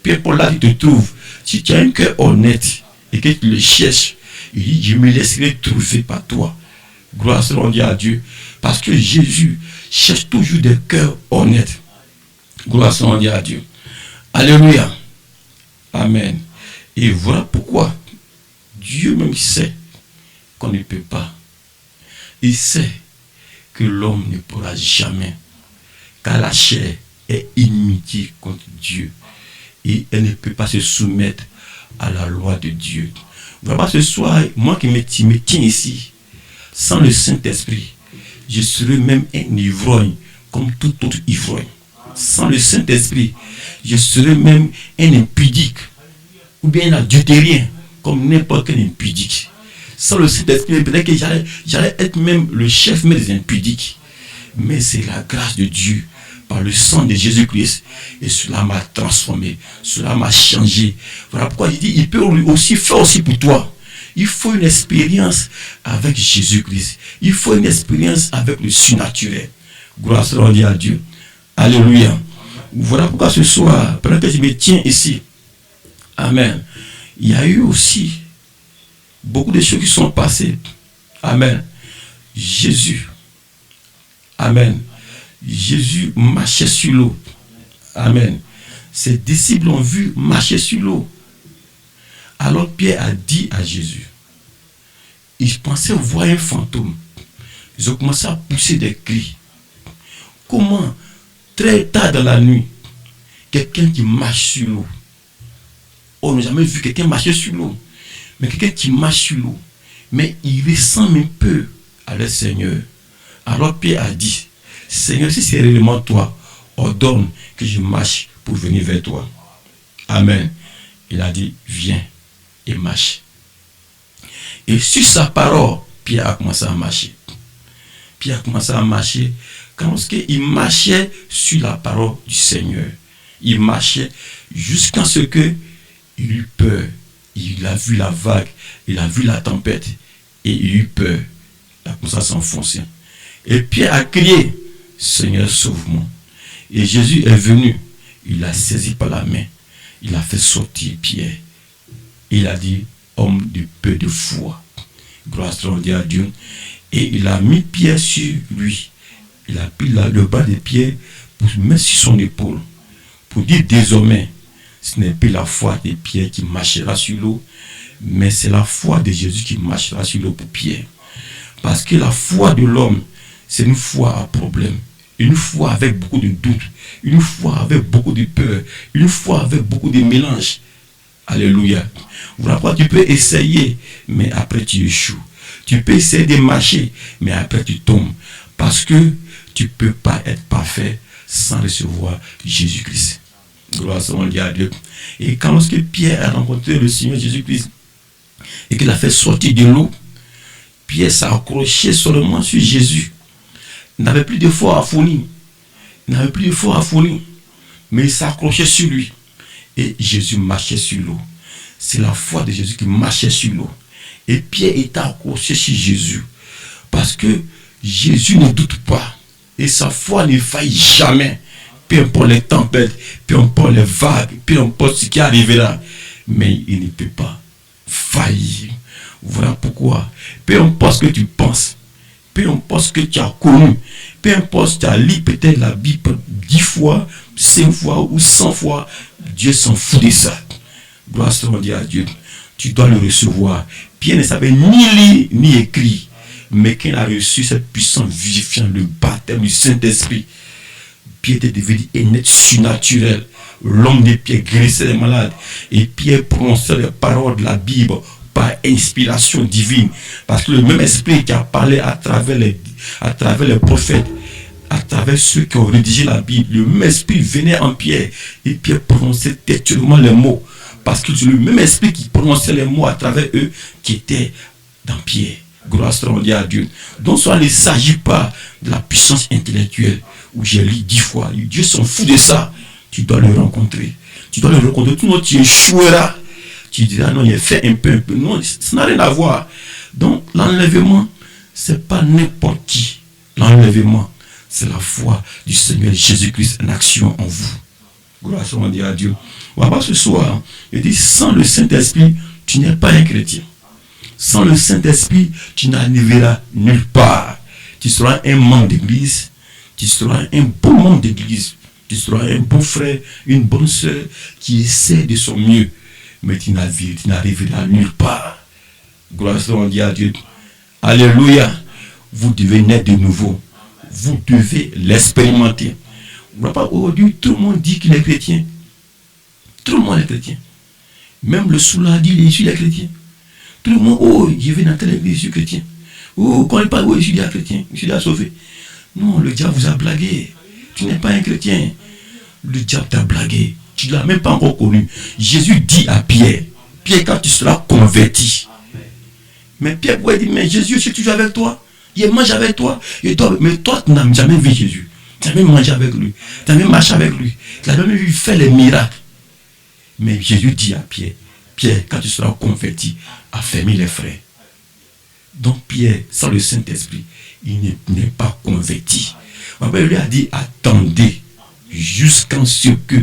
Pierre Paul là, il te trouve. Si tu as un cœur honnête et que tu le cherches, il dit, je me laisserai trouver par toi. Gloire soit à Dieu. Parce que Jésus cherche toujours des cœurs honnêtes. Gloire soit à Dieu. Alléluia. Amen. Et voilà pourquoi Dieu même sait qu'on ne peut pas. Il sait que l'homme ne pourra jamais, car la chair est inimitié contre Dieu et elle ne peut pas se soumettre à la loi de Dieu. Voilà ce soir, moi qui me tiens ici, sans le Saint-Esprit, je serai même un ivrogne comme tout autre ivrogne. Sans le Saint-Esprit, je serai même un impudique ou bien un adultérien comme n'importe quel impudique. Sans le Saint-Esprit, peut-être que j'allais être même le chef des impudiques. Mais c'est la grâce de Dieu, par le sang de Jésus-Christ. Et cela m'a transformé, cela m'a changé. Voilà pourquoi il dit, il peut aussi faire aussi pour toi. Il faut une expérience avec Jésus-Christ. Il faut une expérience avec le surnaturel. Gloire soit à Dieu. Alléluia. Voilà pourquoi ce soir, pendant que je me tiens ici, amen, il y a eu aussi beaucoup de choses qui sont passées. Amen. Jésus. Amen. Jésus marchait sur l'eau. Amen. Ses disciples ont vu marcher sur l'eau. Alors Pierre a dit à Jésus, ils pensaient voir un fantôme. Ils ont commencé à pousser des cris. Comment, très tard dans la nuit, quelqu'un qui marche sur l'eau. On n'a jamais vu quelqu'un marcher sur l'eau. Mais quelqu'un qui marche sur l'eau. Mais il ressemble un peu à le Seigneur. Alors Pierre a dit, Seigneur, si c'est réellement toi, ordonne que je marche pour venir vers toi. Amen. Il a dit, viens et marche. Et sur sa parole, Pierre a commencé à marcher. Pierre a commencé à marcher quand il marchait sur la parole du Seigneur. Il marchait jusqu'à ce que il eut peur. Il a vu la vague, il a vu la tempête et il eut peur. Il a commencé à s'enfoncer. Et Pierre a crié, Seigneur, sauve-moi. Et Jésus est venu, il l'a saisi par la main, il a fait sortir Pierre. Il a dit, homme de peu de foi, gloire à Dieu. Et il a mis Pierre sur lui. Il a pris le bras de Pierre pour mettre sur son épaule. Pour dire désormais, ce n'est plus la foi de Pierre qui marchera sur l'eau, mais c'est la foi de Jésus qui marchera sur l'eau pour Pierre. Parce que la foi de l'homme, c'est une foi à problème. Une foi avec beaucoup de doutes. Une foi avec beaucoup de peur. Une foi avec beaucoup de mélange. Alléluia. Voilà pourquoi tu peux essayer, mais après tu échoues. Tu peux essayer de marcher, mais après tu tombes. Parce que tu ne peux pas être parfait sans recevoir Jésus-Christ. Gloire à Dieu. Et quand lorsque Pierre a rencontré le Seigneur Jésus-Christ et qu'il a fait sortir de l'eau, Pierre s'est accroché seulement sur Jésus. Il n'avait plus de foi à fournir. Il n'avait plus de foi à fournir. Mais il s'accrochait sur lui. Et Jésus marchait sur l'eau. C'est la foi de Jésus qui marchait sur l'eau. Et Pierre était accroché sur Jésus. Parce que Jésus ne doute pas. Et sa foi ne faillit jamais. Peu importe les tempêtes, peu importe les vagues, peu importe ce qui arrivera. Mais il ne peut pas faillir. Voilà pourquoi. Peu importe ce que tu penses. Peu importe ce que tu as connu. Peu importe si tu as lu peut-être la Bible 10 fois, 5 fois ou 100 fois. Dieu s'en fout de ça. Gloire à Dieu. Tu dois le recevoir. Pierre ne savait ni lire ni écrire. Mais quand il a reçu cette puissance vivifiante, le baptême du Saint-Esprit, Pierre était devenu un être surnaturel. L'homme de Pierre guérissait les malades. Et Pierre prononçait les paroles de la Bible par inspiration divine. Parce que le même esprit qui a parlé à travers les prophètes, à travers ceux qui ont rédigé la Bible, le même esprit venait en Pierre. Et Pierre prononçait textuellement les mots. Parce que c'est le même esprit qui prononçait les mots à travers eux qui était dans Pierre. Gloire à Dieu. Donc, il ne s'agit pas de la puissance intellectuelle où j'ai lu 10 fois. Dieu s'en fout de ça. Tu dois le rencontrer. Tu dois le rencontrer. Tout le monde, tu échoueras. Tu diras, non, il a fait un peu. Non, ça n'a rien à voir. Donc, l'enlèvement, ce n'est pas n'importe qui. L'enlèvement, c'est la foi du Seigneur Jésus-Christ en action en vous. Gloire à Dieu. On va voir ce soir. Il dit, sans le Saint-Esprit, tu n'es pas un chrétien. Sans le Saint-Esprit, tu n'arriveras nulle part. Tu seras un membre d'église. Tu seras un bon membre d'église. Tu seras un bon frère, une bonne soeur qui essaie de son mieux. Mais tu n'arriveras nulle part. Gloire à Dieu. Alléluia. Vous devez naître de nouveau. Vous devez l'expérimenter. Aujourd'hui, tout le monde dit qu'il est chrétien. Tout le monde est chrétien. Même le soula dit je suis chrétien. Tout le monde, oh, je vais dans telle église, je suis chrétien. Oh, quand il parle, oh, je suis chrétien, je suis déjà sauvé. Non, le diable vous a blagué. Tu n'es pas un chrétien. Le diable t'a blagué. Tu ne l'as même pas encore connu. Jésus dit à Pierre, Pierre, quand tu seras converti. Mais Pierre pourrait dire, mais Jésus, je suis toujours avec toi. Il mange avec toi. Mais toi, tu n'as jamais vu Jésus. Tu n'as même mangé avec lui. Tu n'as même marché avec lui. Tu n'as même vu faire les miracles. Mais Jésus dit à Pierre, Pierre, quand tu seras converti, affermis les frères. Donc Pierre, sans le Saint-Esprit, il n'est pas converti. Il lui a dit, attendez jusqu'à ce que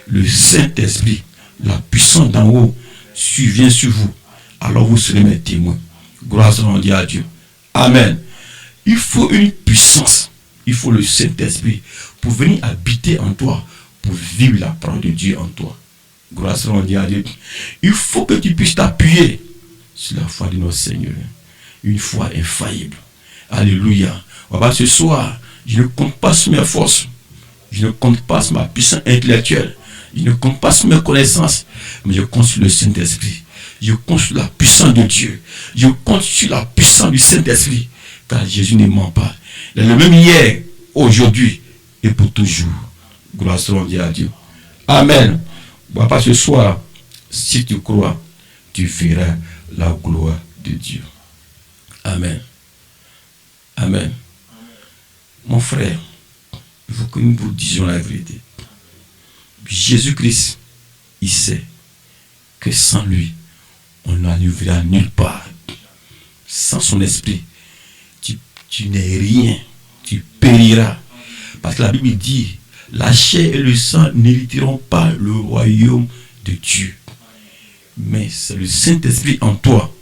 le Saint-Esprit, la puissance d'en haut, vient sur vous, alors vous serez mes témoins. Gloire soit rendue à Dieu. Amen. Il faut une puissance, il faut le Saint-Esprit pour venir habiter en toi, pour vivre la parole de Dieu en toi. Gloire soit rendue à Dieu. Il faut que tu puisses t'appuyer sur la foi de notre Seigneur. Une foi infaillible. Alléluia. Ce soir, je ne compte pas sur mes forces. Je ne compte pas sur ma puissance intellectuelle. Je ne compte pas sur mes connaissances. Mais je compte sur le Saint-Esprit. Je compte sur la puissance de Dieu. Je compte sur la puissance du Saint-Esprit. Car Jésus ne ment pas. Il est le même hier, aujourd'hui et pour toujours. Gloire soit à Dieu. Amen. Papa, ce soir, si tu crois, tu verras la gloire de Dieu. Amen. Amen. Mon frère, il faut que nous vous disions la vérité. Jésus-Christ, il sait que sans lui, on n'arrivera nulle part. Sans son esprit, tu n'es rien. Tu périras. Parce que la Bible dit, la chair et le sang n'hériteront pas le royaume de Dieu. Mais c'est le Saint-Esprit en toi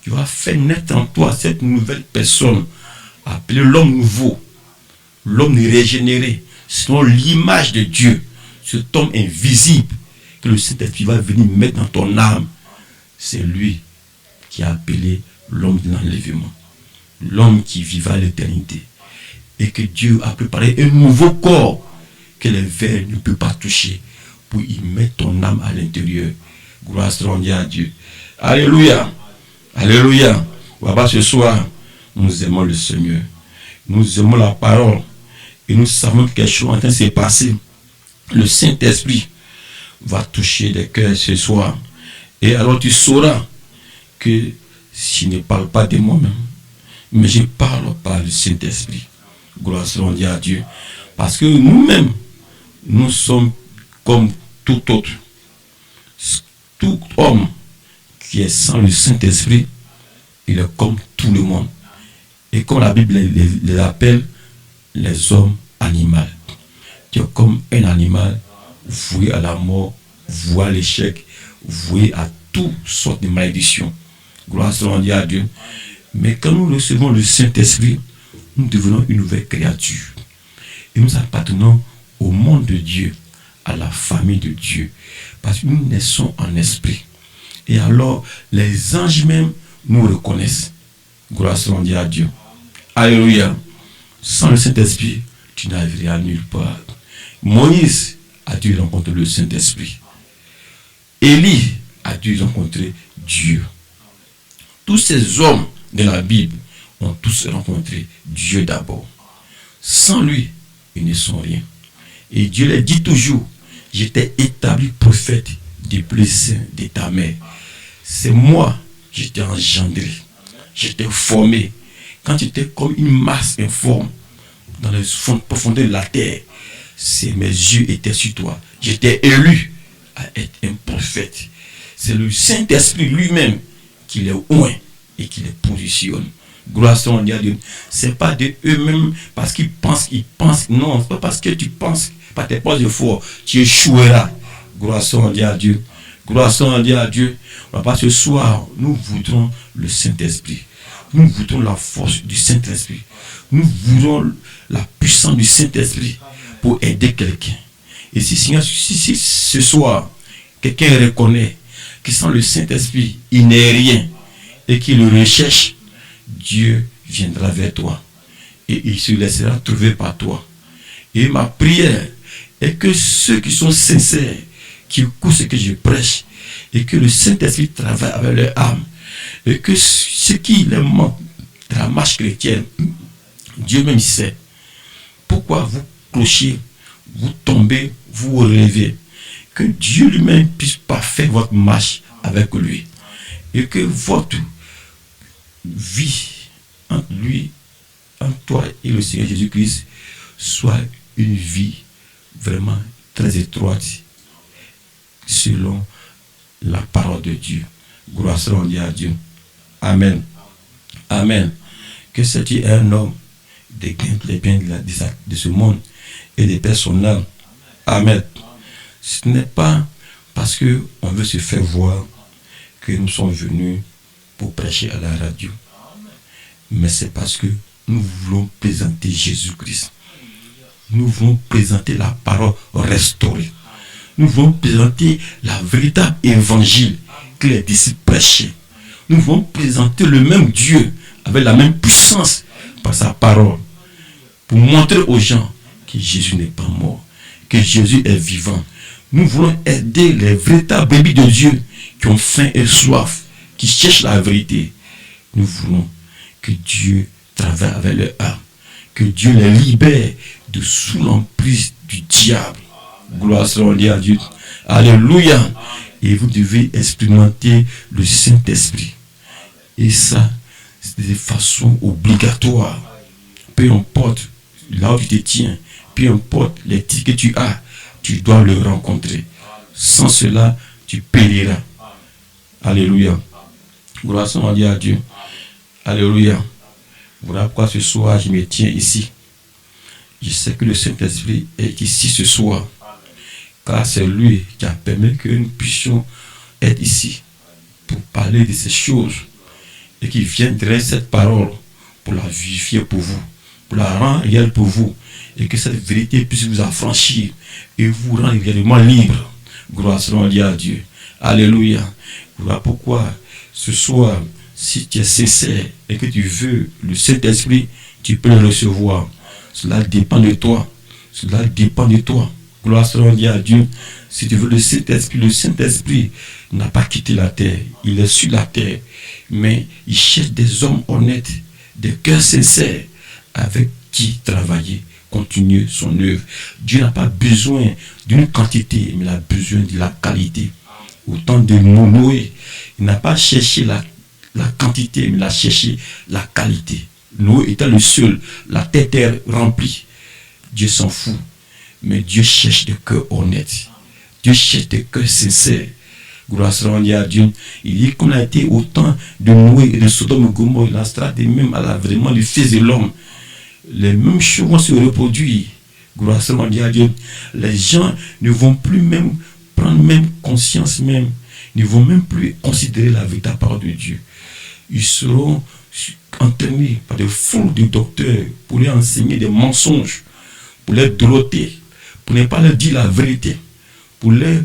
qui va faire naître en toi cette nouvelle personne, appelée l'homme nouveau, l'homme régénéré, selon l'image de Dieu, cet homme invisible que le Saint-Esprit va venir mettre dans ton âme. C'est lui qui a appelé l'homme de l'enlèvement, l'homme qui vivra l'éternité, et que Dieu a préparé un nouveau corps que les vers ne peuvent pas toucher pour y mettre ton âme à l'intérieur. Gloire soit à Dieu. Alléluia. Alléluia. Papa, ce soir, nous aimons le Seigneur. Nous aimons la parole. Et nous savons que quelque chose est en train de se passer. Le Saint-Esprit va toucher les cœurs ce soir. Et alors tu sauras que je ne parle pas de moi-même, mais je parle par le Saint-Esprit. Gloire soit à Dieu. Parce que nous-mêmes, nous sommes comme tout autre. Tout homme qui est sans le Saint-Esprit, il est comme tout le monde. Et comme la Bible les appelle, les hommes animaux. Tu es comme un animal voué à la mort, voué à l'échec, voué à toutes sortes de malédictions. Gloire soit à Dieu. Mais quand nous recevons le Saint-Esprit, nous devenons une nouvelle créature. Et nous appartenons au monde de Dieu, à la famille de Dieu. Parce que nous naissons en esprit. Et alors, les anges même nous reconnaissent. Gloire soit à Dieu. Alléluia. Sans le Saint-Esprit, tu n'arriveras nulle part. Moïse a dû rencontrer le Saint-Esprit. Élie a dû rencontrer Dieu. Tous ces hommes de la Bible ont tous rencontré Dieu d'abord. Sans lui, ils ne sont rien. Et Dieu les dit toujours, j'étais établi prophète depuis le sein de ta mère. C'est moi qui t'ai engendré. Je t'ai formé. Quand tu étais comme une masse informe dans les profondeurs de la terre, mes yeux étaient sur toi. J'étais élu à être un prophète. C'est le Saint-Esprit lui-même qui les oint et qui les positionne. Gloire soit à Dieu. C'est pas de eux-mêmes parce qu'ils pensent. Non, c'est pas parce que tu penses, par tes propres efforts, tu échoueras. Gloire soit à Dieu. Gloire soit à Dieu. Papa, ce soir, nous voudrons le Saint-Esprit. Nous voudrons la force du Saint-Esprit. Nous voudrons la puissance du Saint-Esprit pour aider quelqu'un. Et si ce soir, quelqu'un reconnaît que sans le Saint-Esprit, il n'est rien et qu'il le recherche, Dieu viendra vers toi et il se laissera trouver par toi. Et ma prière est que ceux qui sont sincères, qui écoutent ce que je prêche, et que le Saint-Esprit travaille avec leur âme, et que ce qui leur manque de la marche chrétienne, Dieu même sait. Pourquoi vous clochez, vous tombez, vous vous relevez, que Dieu lui-même puisse parfaire votre marche avec lui, et que votre vie entre lui, entre toi et le Seigneur Jésus-Christ soit une vie vraiment très étroite selon la parole de Dieu. Gloire soit à Dieu. Amen. Amen. Que c'est un homme des biens de ce monde et des personnes. Amen. Ce n'est pas parce qu'on veut se faire voir, que nous sommes venus pour prêcher à la radio. Mais c'est parce que nous voulons présenter Jésus-Christ. Nous voulons présenter la parole restaurée. Nous voulons présenter la véritable évangile que les disciples prêchaient. Nous voulons présenter le même Dieu avec la même puissance par sa parole pour montrer aux gens que Jésus n'est pas mort, que Jésus est vivant. Nous voulons aider les véritables brebis de Dieu qui ont faim et soif, qui cherchent la vérité. Nous voulons que Dieu travaille avec leur âme, que Dieu les libère de sous l'emprise du diable. Gloire soit à Dieu. Alléluia. Et vous devez expérimenter le Saint-Esprit. Et ça, c'est de façon obligatoire. Peu importe là où tu te tiens, peu importe les titres que tu as, tu dois le rencontrer. Sans cela, tu périras. Alléluia. Gloire soit à Dieu. Alléluia. Voilà pourquoi ce soir, je me tiens ici. Je sais que le Saint-Esprit est ici ce soir. Car c'est lui qui a permis que nous puissions être ici pour parler de ces choses et qui viendrait cette parole pour la vivifier pour vous, pour la rendre réelle pour vous et que cette vérité puisse vous affranchir et vous rendre réellement libre. Gloire soit à Dieu. Alléluia. Voilà pourquoi ce soir, si tu es sincère et que tu veux le Saint-Esprit, tu peux le recevoir. Cela dépend de toi. Cela dépend de toi. Gloire soit à Dieu. Si tu veux le Saint-Esprit n'a pas quitté la terre. Il est sur la terre. Mais il cherche des hommes honnêtes, des cœurs sincères, avec qui travailler, continuer son œuvre. Dieu n'a pas besoin d'une quantité, mais il a besoin de la qualité. Autant de Noé, il n'a pas cherché la quantité, mais il a cherché la qualité. Noé était le seul, la terre était remplie. Dieu s'en fout. Mais Dieu cherche des cœurs honnêtes. Dieu cherche des cœurs sincères. Gloire soit à Dieu. Il dit qu'on a été au temps de Noé et de Sodome et Gomorrhe, la strate même à la vraiment le fils de l'homme. Les mêmes choses vont se reproduire. Gloire soit à Dieu. Les gens ne vont plus même prendre même conscience même. Ils ne vont même plus considérer la véritable parole de Dieu. Ils seront entraînés par des foules de docteurs pour leur enseigner des mensonges, pour les doloter, pour ne pas leur dire la vérité, pour les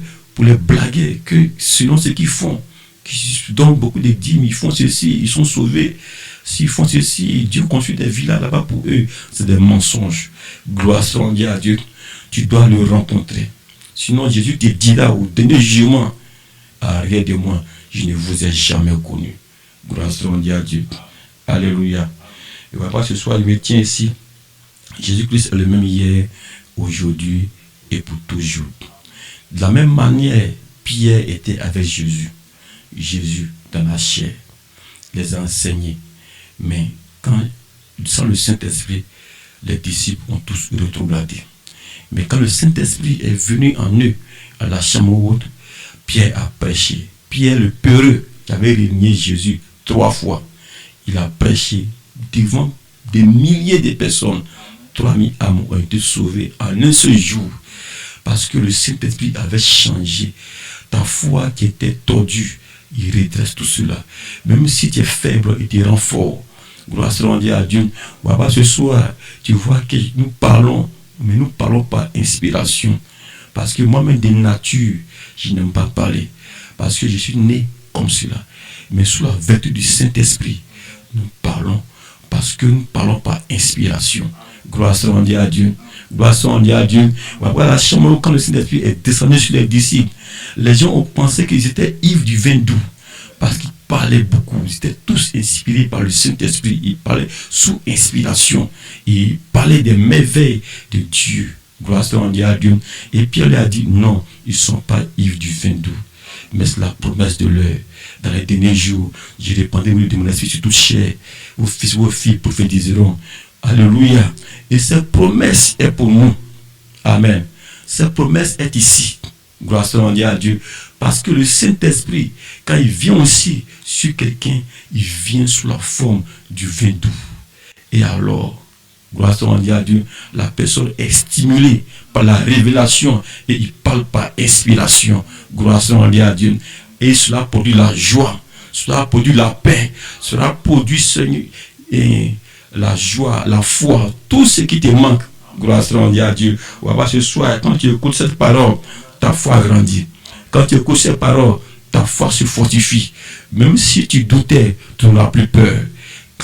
blaguer que selon ce qu'ils font, qui donnent beaucoup de dîmes, ils font ceci, ils sont sauvés. S'ils font ceci, Dieu construit des villas là-bas pour eux. C'est des mensonges. Gloire soit à Dieu. Tu dois le rencontrer. Sinon, Jésus te dira au dernier jugement, arrête de moi, je ne vous ai jamais connu. Gloire soit à Dieu. Alléluia. Et voilà, ce soir, je me tiens ici. Jésus-Christ est le même hier, aujourd'hui et pour toujours. De la même manière, Pierre était avec Jésus. Jésus, dans la chair, les a enseignés. Mais sans le Saint-Esprit, les disciples ont tous rétrogradé. Mais quand le Saint-Esprit est venu en eux, à la chambre haute, Pierre a prêché. Pierre le peureux, qui avait régné Jésus 3 fois, il a prêché devant des milliers de personnes. 3000 âmes ont été sauvées en un seul jour. Parce que le Saint-Esprit avait changé. Ta foi qui était tordue, il redresse tout cela. Même si tu es faible, il te rend fort. Gloire soit à Dieu. Voilà, ce soir, tu vois que nous parlons, mais nous parlons par inspiration. Parce que moi-même, de nature, je n'aime pas parler. Parce que je suis né comme cela. Mais sous la vertu du Saint-Esprit, nous parlons. Parce que nous parlons par inspiration. Gloire soit à Dieu. Gloire soit à Dieu. Voilà la chambre quand le Saint-Esprit est descendu sur les disciples. Les gens ont pensé qu'ils étaient ivres du vin doux. Parce qu'ils parlaient beaucoup. Ils étaient tous inspirés par le Saint-Esprit. Ils parlaient sous inspiration. Ils parlaient des merveilles de Dieu. Gloire soit à Dieu. Et Pierre leur a dit non, ils ne sont pas ivres du vin doux. Mais c'est la promesse de l'heure. Dans les derniers jours, je répandrai de mon esprit sur toute chair. Vos fils, vos filles prophétiseront. Alléluia. Et cette promesse est pour nous. Amen. Cette promesse est ici. Gloire soit à Dieu. Parce que le Saint-Esprit, quand il vient aussi sur quelqu'un, il vient sous la forme du vin doux. Et alors, gloire soit à Dieu, la personne est stimulée par la révélation et il parle par inspiration. Gloire soit à Dieu. Et cela produit la joie, cela produit la paix, cela produit, Seigneur, et la joie, la foi, tout ce qui te manque. Gloire à Dieu. Ce soir, quand tu écoutes cette parole, ta foi grandit. Quand tu écoutes cette parole, ta foi se fortifie. Même si tu doutais, tu n'auras plus peur.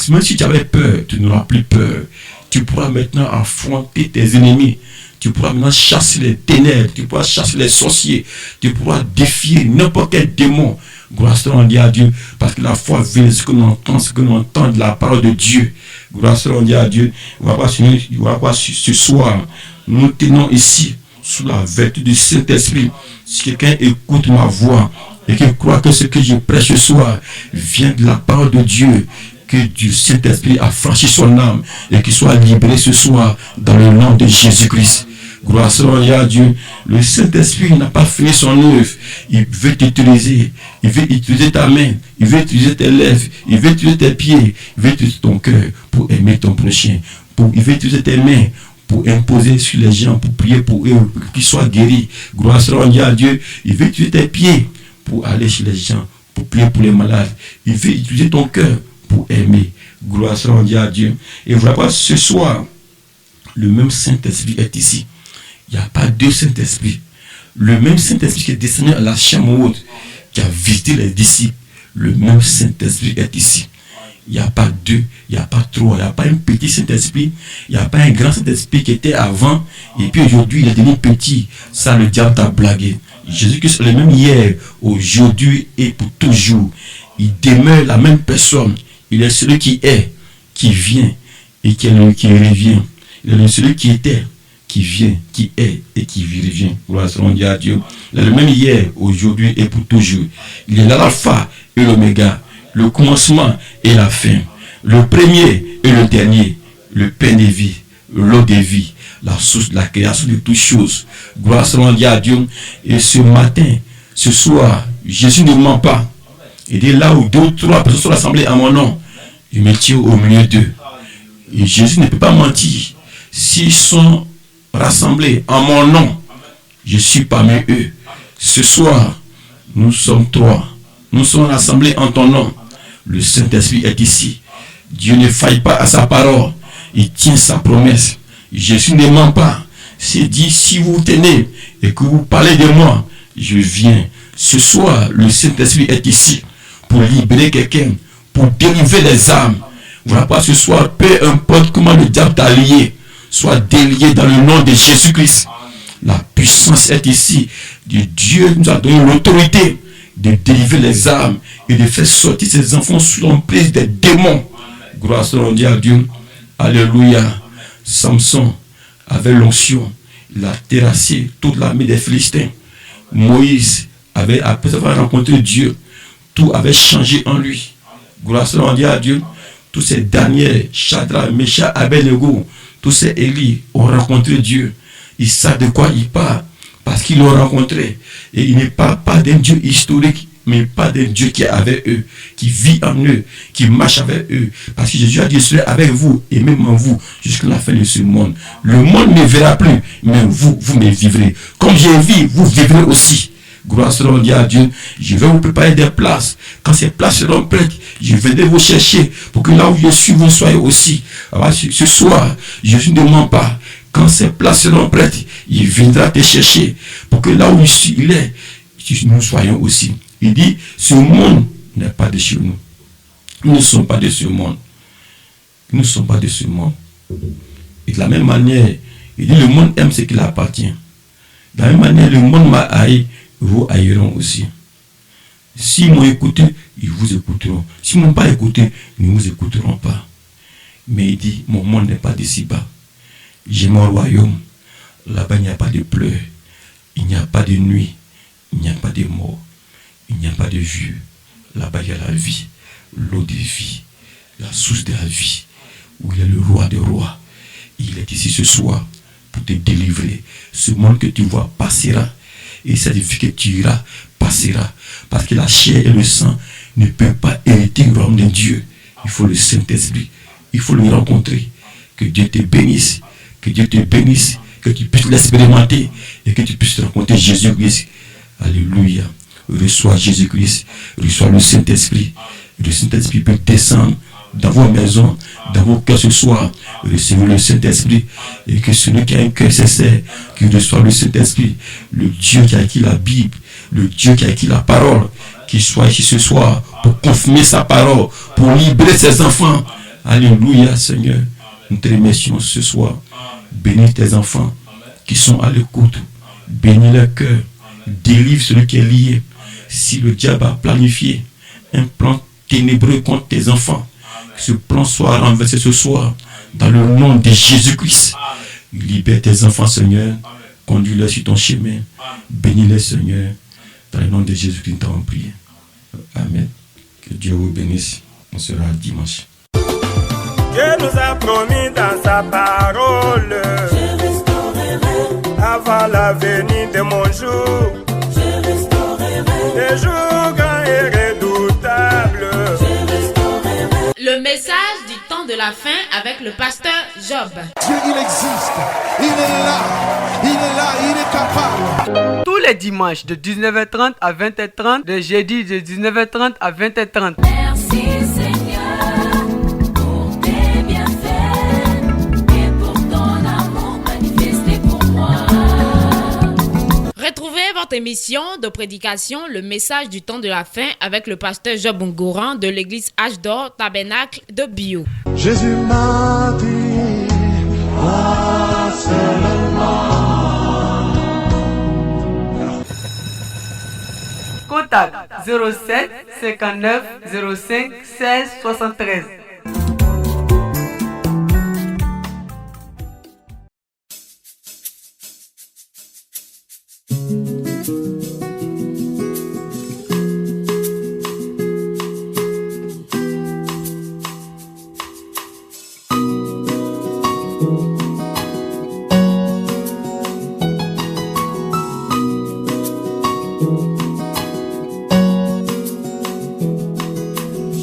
Même si tu avais peur, tu n'auras plus peur. Tu pourras maintenant affronter tes ennemis. Tu pourras maintenant chasser les ténèbres. Tu pourras chasser les sorciers. Tu pourras défier n'importe quel démon. Gloire à Dieu. Parce que la foi vient ce que l'on entend de la parole de Dieu. Gloire à Dieu. On va voir ce soir. Nous tenons ici sous la vertu du Saint-Esprit. Si quelqu'un écoute ma voix et qu'il croit que ce que je prêche ce soir vient de la parole de Dieu, que du Saint-Esprit a franchi son âme et qu'il soit libéré ce soir dans le nom de Jésus-Christ. Gloire à Dieu. Le Saint-Esprit n'a pas fini son œuvre. Il veut t'utiliser. Il veut utiliser ta main. Il veut utiliser tes lèvres. Il veut utiliser tes pieds. Il veut utiliser ton cœur pour aimer ton prochain. Il veut utiliser tes mains pour imposer sur les gens, pour prier pour eux, pour qu'ils soient guéris. Gloire à Dieu. Il veut utiliser tes pieds pour aller chez les gens, pour prier pour les malades. Il veut utiliser ton cœur pour aimer. Gloire à Dieu. Et voilà, ce soir, le même Saint-Esprit est ici. Il n'y a pas deux Saint-Esprits. Le même Saint-Esprit qui est descendu à la chambre haute, qui a visité les disciples, le même Saint-Esprit est ici. Il n'y a pas deux, il n'y a pas trois, il n'y a pas un petit Saint-Esprit, il n'y a pas un grand Saint-Esprit qui était avant, et puis aujourd'hui il est devenu petit. Ça, le diable t'a blagué. Jésus-Christ est le même hier, aujourd'hui et pour toujours. Il demeure la même personne. Il est celui qui est, qui vient et qui revient. Il est celui qui était, qui vient, qui est et qui revient. Gloire à Dieu. Il est le même hier, aujourd'hui et pour toujours. Il est l'alpha et l'oméga, le commencement et la fin, le premier et le dernier, le pain des vies, l'eau des vies, la source de la création de toutes choses. Gloire à Dieu. Et ce matin, ce soir, Jésus ne ment pas. Il dit là où deux ou trois personnes sont rassemblées à mon nom, il me tient au milieu d'eux. Et Jésus ne peut pas mentir. S'ils sont rassemblés en mon nom, je suis parmi eux. Ce soir, nous sommes trois. Nous sommes rassemblés en ton nom. Le Saint-Esprit est ici. Dieu ne faille pas à sa parole. Il tient sa promesse. Jésus ne ment pas. C'est dit, si vous tenez et que vous parlez de moi, je viens. Ce soir, le Saint-Esprit est ici pour libérer quelqu'un, pour délivrer les âmes. Voilà pas ce soir, peu importe comment le diable t'a lié, soit délié dans le nom de Jésus-Christ. La puissance est ici. Dieu nous a donné l'autorité de délivrer les âmes et de faire sortir ses enfants sous l'emprise des démons. Gloire à Dieu. Alléluia. Samson avait l'onction. Il a terrassé toute l'armée des Philistins. Moïse avait, après avoir rencontré Dieu, tout avait changé en lui. Gloire à Dieu. Tous ces Daniel, Shadrach, Meshach, Abednego, tous ces Élie ont rencontré Dieu. Ils savent de quoi ils parlent parce qu'ils l'ont rencontré. Et il n'est pas d'un Dieu historique, mais pas d'un Dieu qui est avec eux, qui vit en eux, qui marche avec eux. Parce que Jésus a dit, je serai avec vous et même en vous jusqu'à la fin de ce monde. Le monde ne verra plus, mais vous me vivrez. Comme je vis, vous vivrez aussi. Gloire à Dieu. Je vais vous préparer des places. Quand ces places seront prêtes, je viendrai vous chercher pour que là où je suis, vous soyez aussi. Alors, ce soir, Jésus ne ment pas. Quand ces places seront prêtes, il viendra te chercher pour que là où il est, nous soyons aussi. Il dit, ce monde n'est pas de chez nous. Nous ne sommes pas de ce monde. Nous ne sommes pas de ce monde. Et de la même manière, il dit, le monde aime ce qui lui appartient. De la même manière, le monde m'a haï, vous haïront aussi. S'ils m'ont écouté, ils vous écouteront. S'ils ne m'ont pas écouté, ils ne vous écouteront pas. Mais il dit, mon monde n'est pas d'ici-bas. J'ai mon royaume. Là-bas, il n'y a pas de pleurs. Il n'y a pas de nuit. Il n'y a pas de mort. Il n'y a pas de vieux. Là-bas, il y a la vie. L'eau de vie. La source de la vie. Où il est le roi des rois. Il est ici ce soir pour te délivrer. Ce monde que tu vois passera. Et cette vie que tu iras passera. Parce que la chair et le sang ne peuvent pas hériter le royaume de Dieu. Il faut le Saint-Esprit. Il faut le rencontrer. Que Dieu te bénisse. Que Dieu te bénisse. Que tu puisses l'expérimenter. Et que tu puisses rencontrer Jésus-Christ. Alléluia. reçois Jésus-Christ, reçois le Saint-Esprit. Le Saint-Esprit peut descendre dans vos maisons, dans vos cœurs ce soir. Recevez le Saint-Esprit. Et que celui qui a un cœur sincère, qui reçoit le Saint-Esprit, le Dieu qui a écrit la Bible, le Dieu qui a écrit la parole, qui soit ici ce soir pour confirmer sa parole, pour libérer ses enfants. Alléluia, Seigneur. Nous te remercions ce soir. Bénis tes enfants qui sont à l'écoute. Bénis leur cœur. Délivre celui qui est lié. Si le diable a planifié un plan ténébreux contre tes enfants, que ce plan soit renversé ce soir dans le nom de Jésus-Christ. Libère tes enfants, Seigneur. Conduis-les sur ton chemin. Bénis-les, Seigneur. Dans le nom de Jésus-Christ, nous t'avons prié. Amen. Que Dieu vous bénisse. On sera dimanche. Dieu nous a promis dans sa parole, Je restaurerai, avant la venue de mon jour, je restaurerai, des jours grands et redoutables. je restaurerai. Le message du temps de la fin avec le pasteur Job. Dieu, il existe. Il est là. Il est là. Il est capable. Tous les dimanches de 19h30 à 20h30, le jeudi de 19h30 à 20h30. Merci Seigneur pour tes bienfaits et pour ton amour manifesté pour moi. Retrouvez votre émission de prédication, le message du temps de la fin avec le pasteur Job Ngouran de l'église H d'Or Tabernacle de Bio. Jésus m'a dit, ah, seulement. Contact 07 59 05 16 73.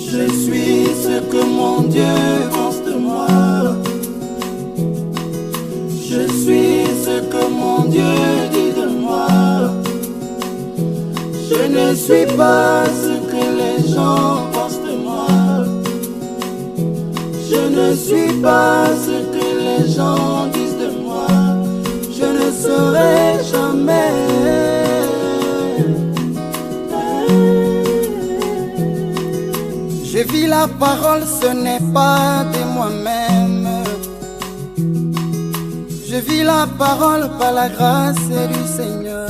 Je suis ce que mon Dieu pense de moi. Je suis ce que mon Dieu dit de moi. Je ne suis pas ce que les gens pensent de moi. Je ne suis pas ce que les gens disent de moi. Je ne serai jamais. Je vis la parole, ce n'est pas de moi-même. Je vis la parole par la grâce du Seigneur.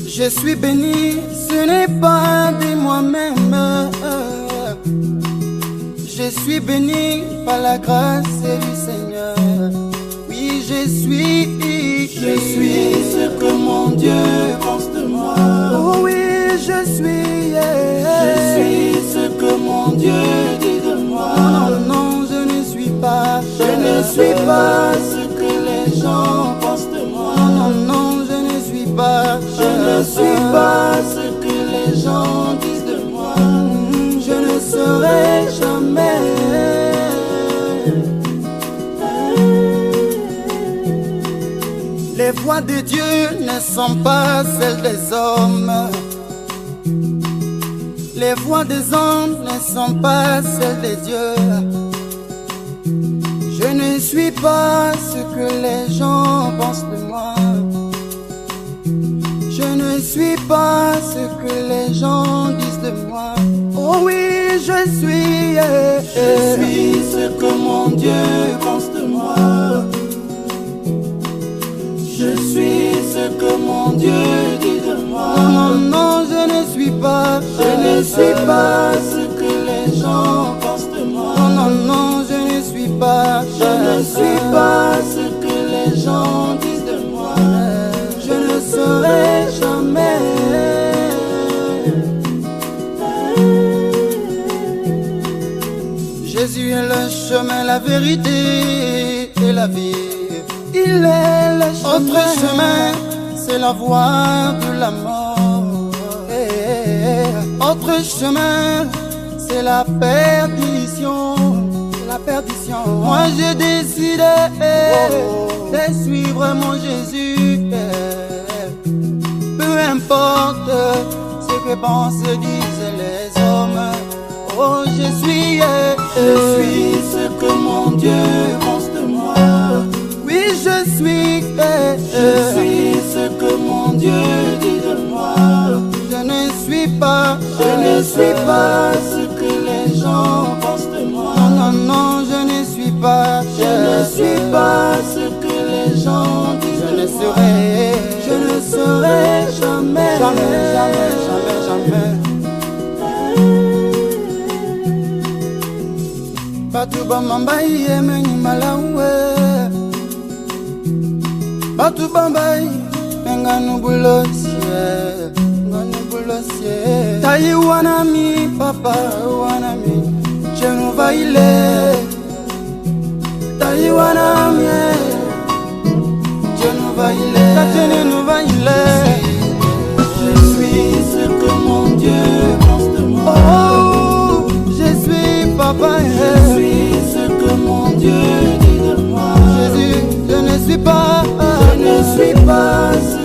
Je suis béni, ce n'est pas de moi-même. Je suis béni par la grâce du Seigneur. Oui, je suis ce que mon Dieu pense de moi. Oh oui, je suis ce que mon Dieu dit de moi. Non, non, je ne suis pas. Je ne suis pas ce que les gens pensent de moi. Non, non, je ne suis pas. Je ne suis pas ce que les gens disent de moi. Je ne serai jamais. Les voies de Dieu ne sont pas celles des hommes. Les voies des hommes ne sont pas celles des dieux. Je ne suis pas ce que les gens pensent de moi. Je ne suis pas ce que les gens disent de moi. Oh oui, je suis ce que mon Dieu pense de moi. Je suis ce que mon Dieu dit de moi. Non, non, je ne suis pas. Je ne suis pas ce que les gens pensent de moi. Non, non, non, je ne suis pas. Je ne suis pas ce que les gens disent de moi. Je ne serai jamais. Jésus est le chemin, la vérité et la vie. Il est le chemin. Autre chemin, c'est la voie de la mort. Autre chemin, c'est la perdition. La perdition. Moi j'ai décidé de suivre mon Jésus. Peu importe ce que pensent, disent les hommes. Oh, je suis ce que mon Dieu pense de moi. Oui, je suis ce que mon Dieu dit de moi. Je ne suis pas ce que les gens pensent de moi. Non, non, non, je ne suis pas ce que les gens disent de moi. Je ne serai jamais, jamais, jamais, jamais. Batu bambai emeni malawe, batu bambai menganu bulosie, nganu bulosie. Tayi wanami papa wanami, chenu vaile. Tayi wanami, chenu vaile, chenu vaile. Je suis ce que mon Dieu pense de moi. Oh, je suis papa. Je suis ce que mon Dieu dit de moi. Jésus, je ne suis pas ce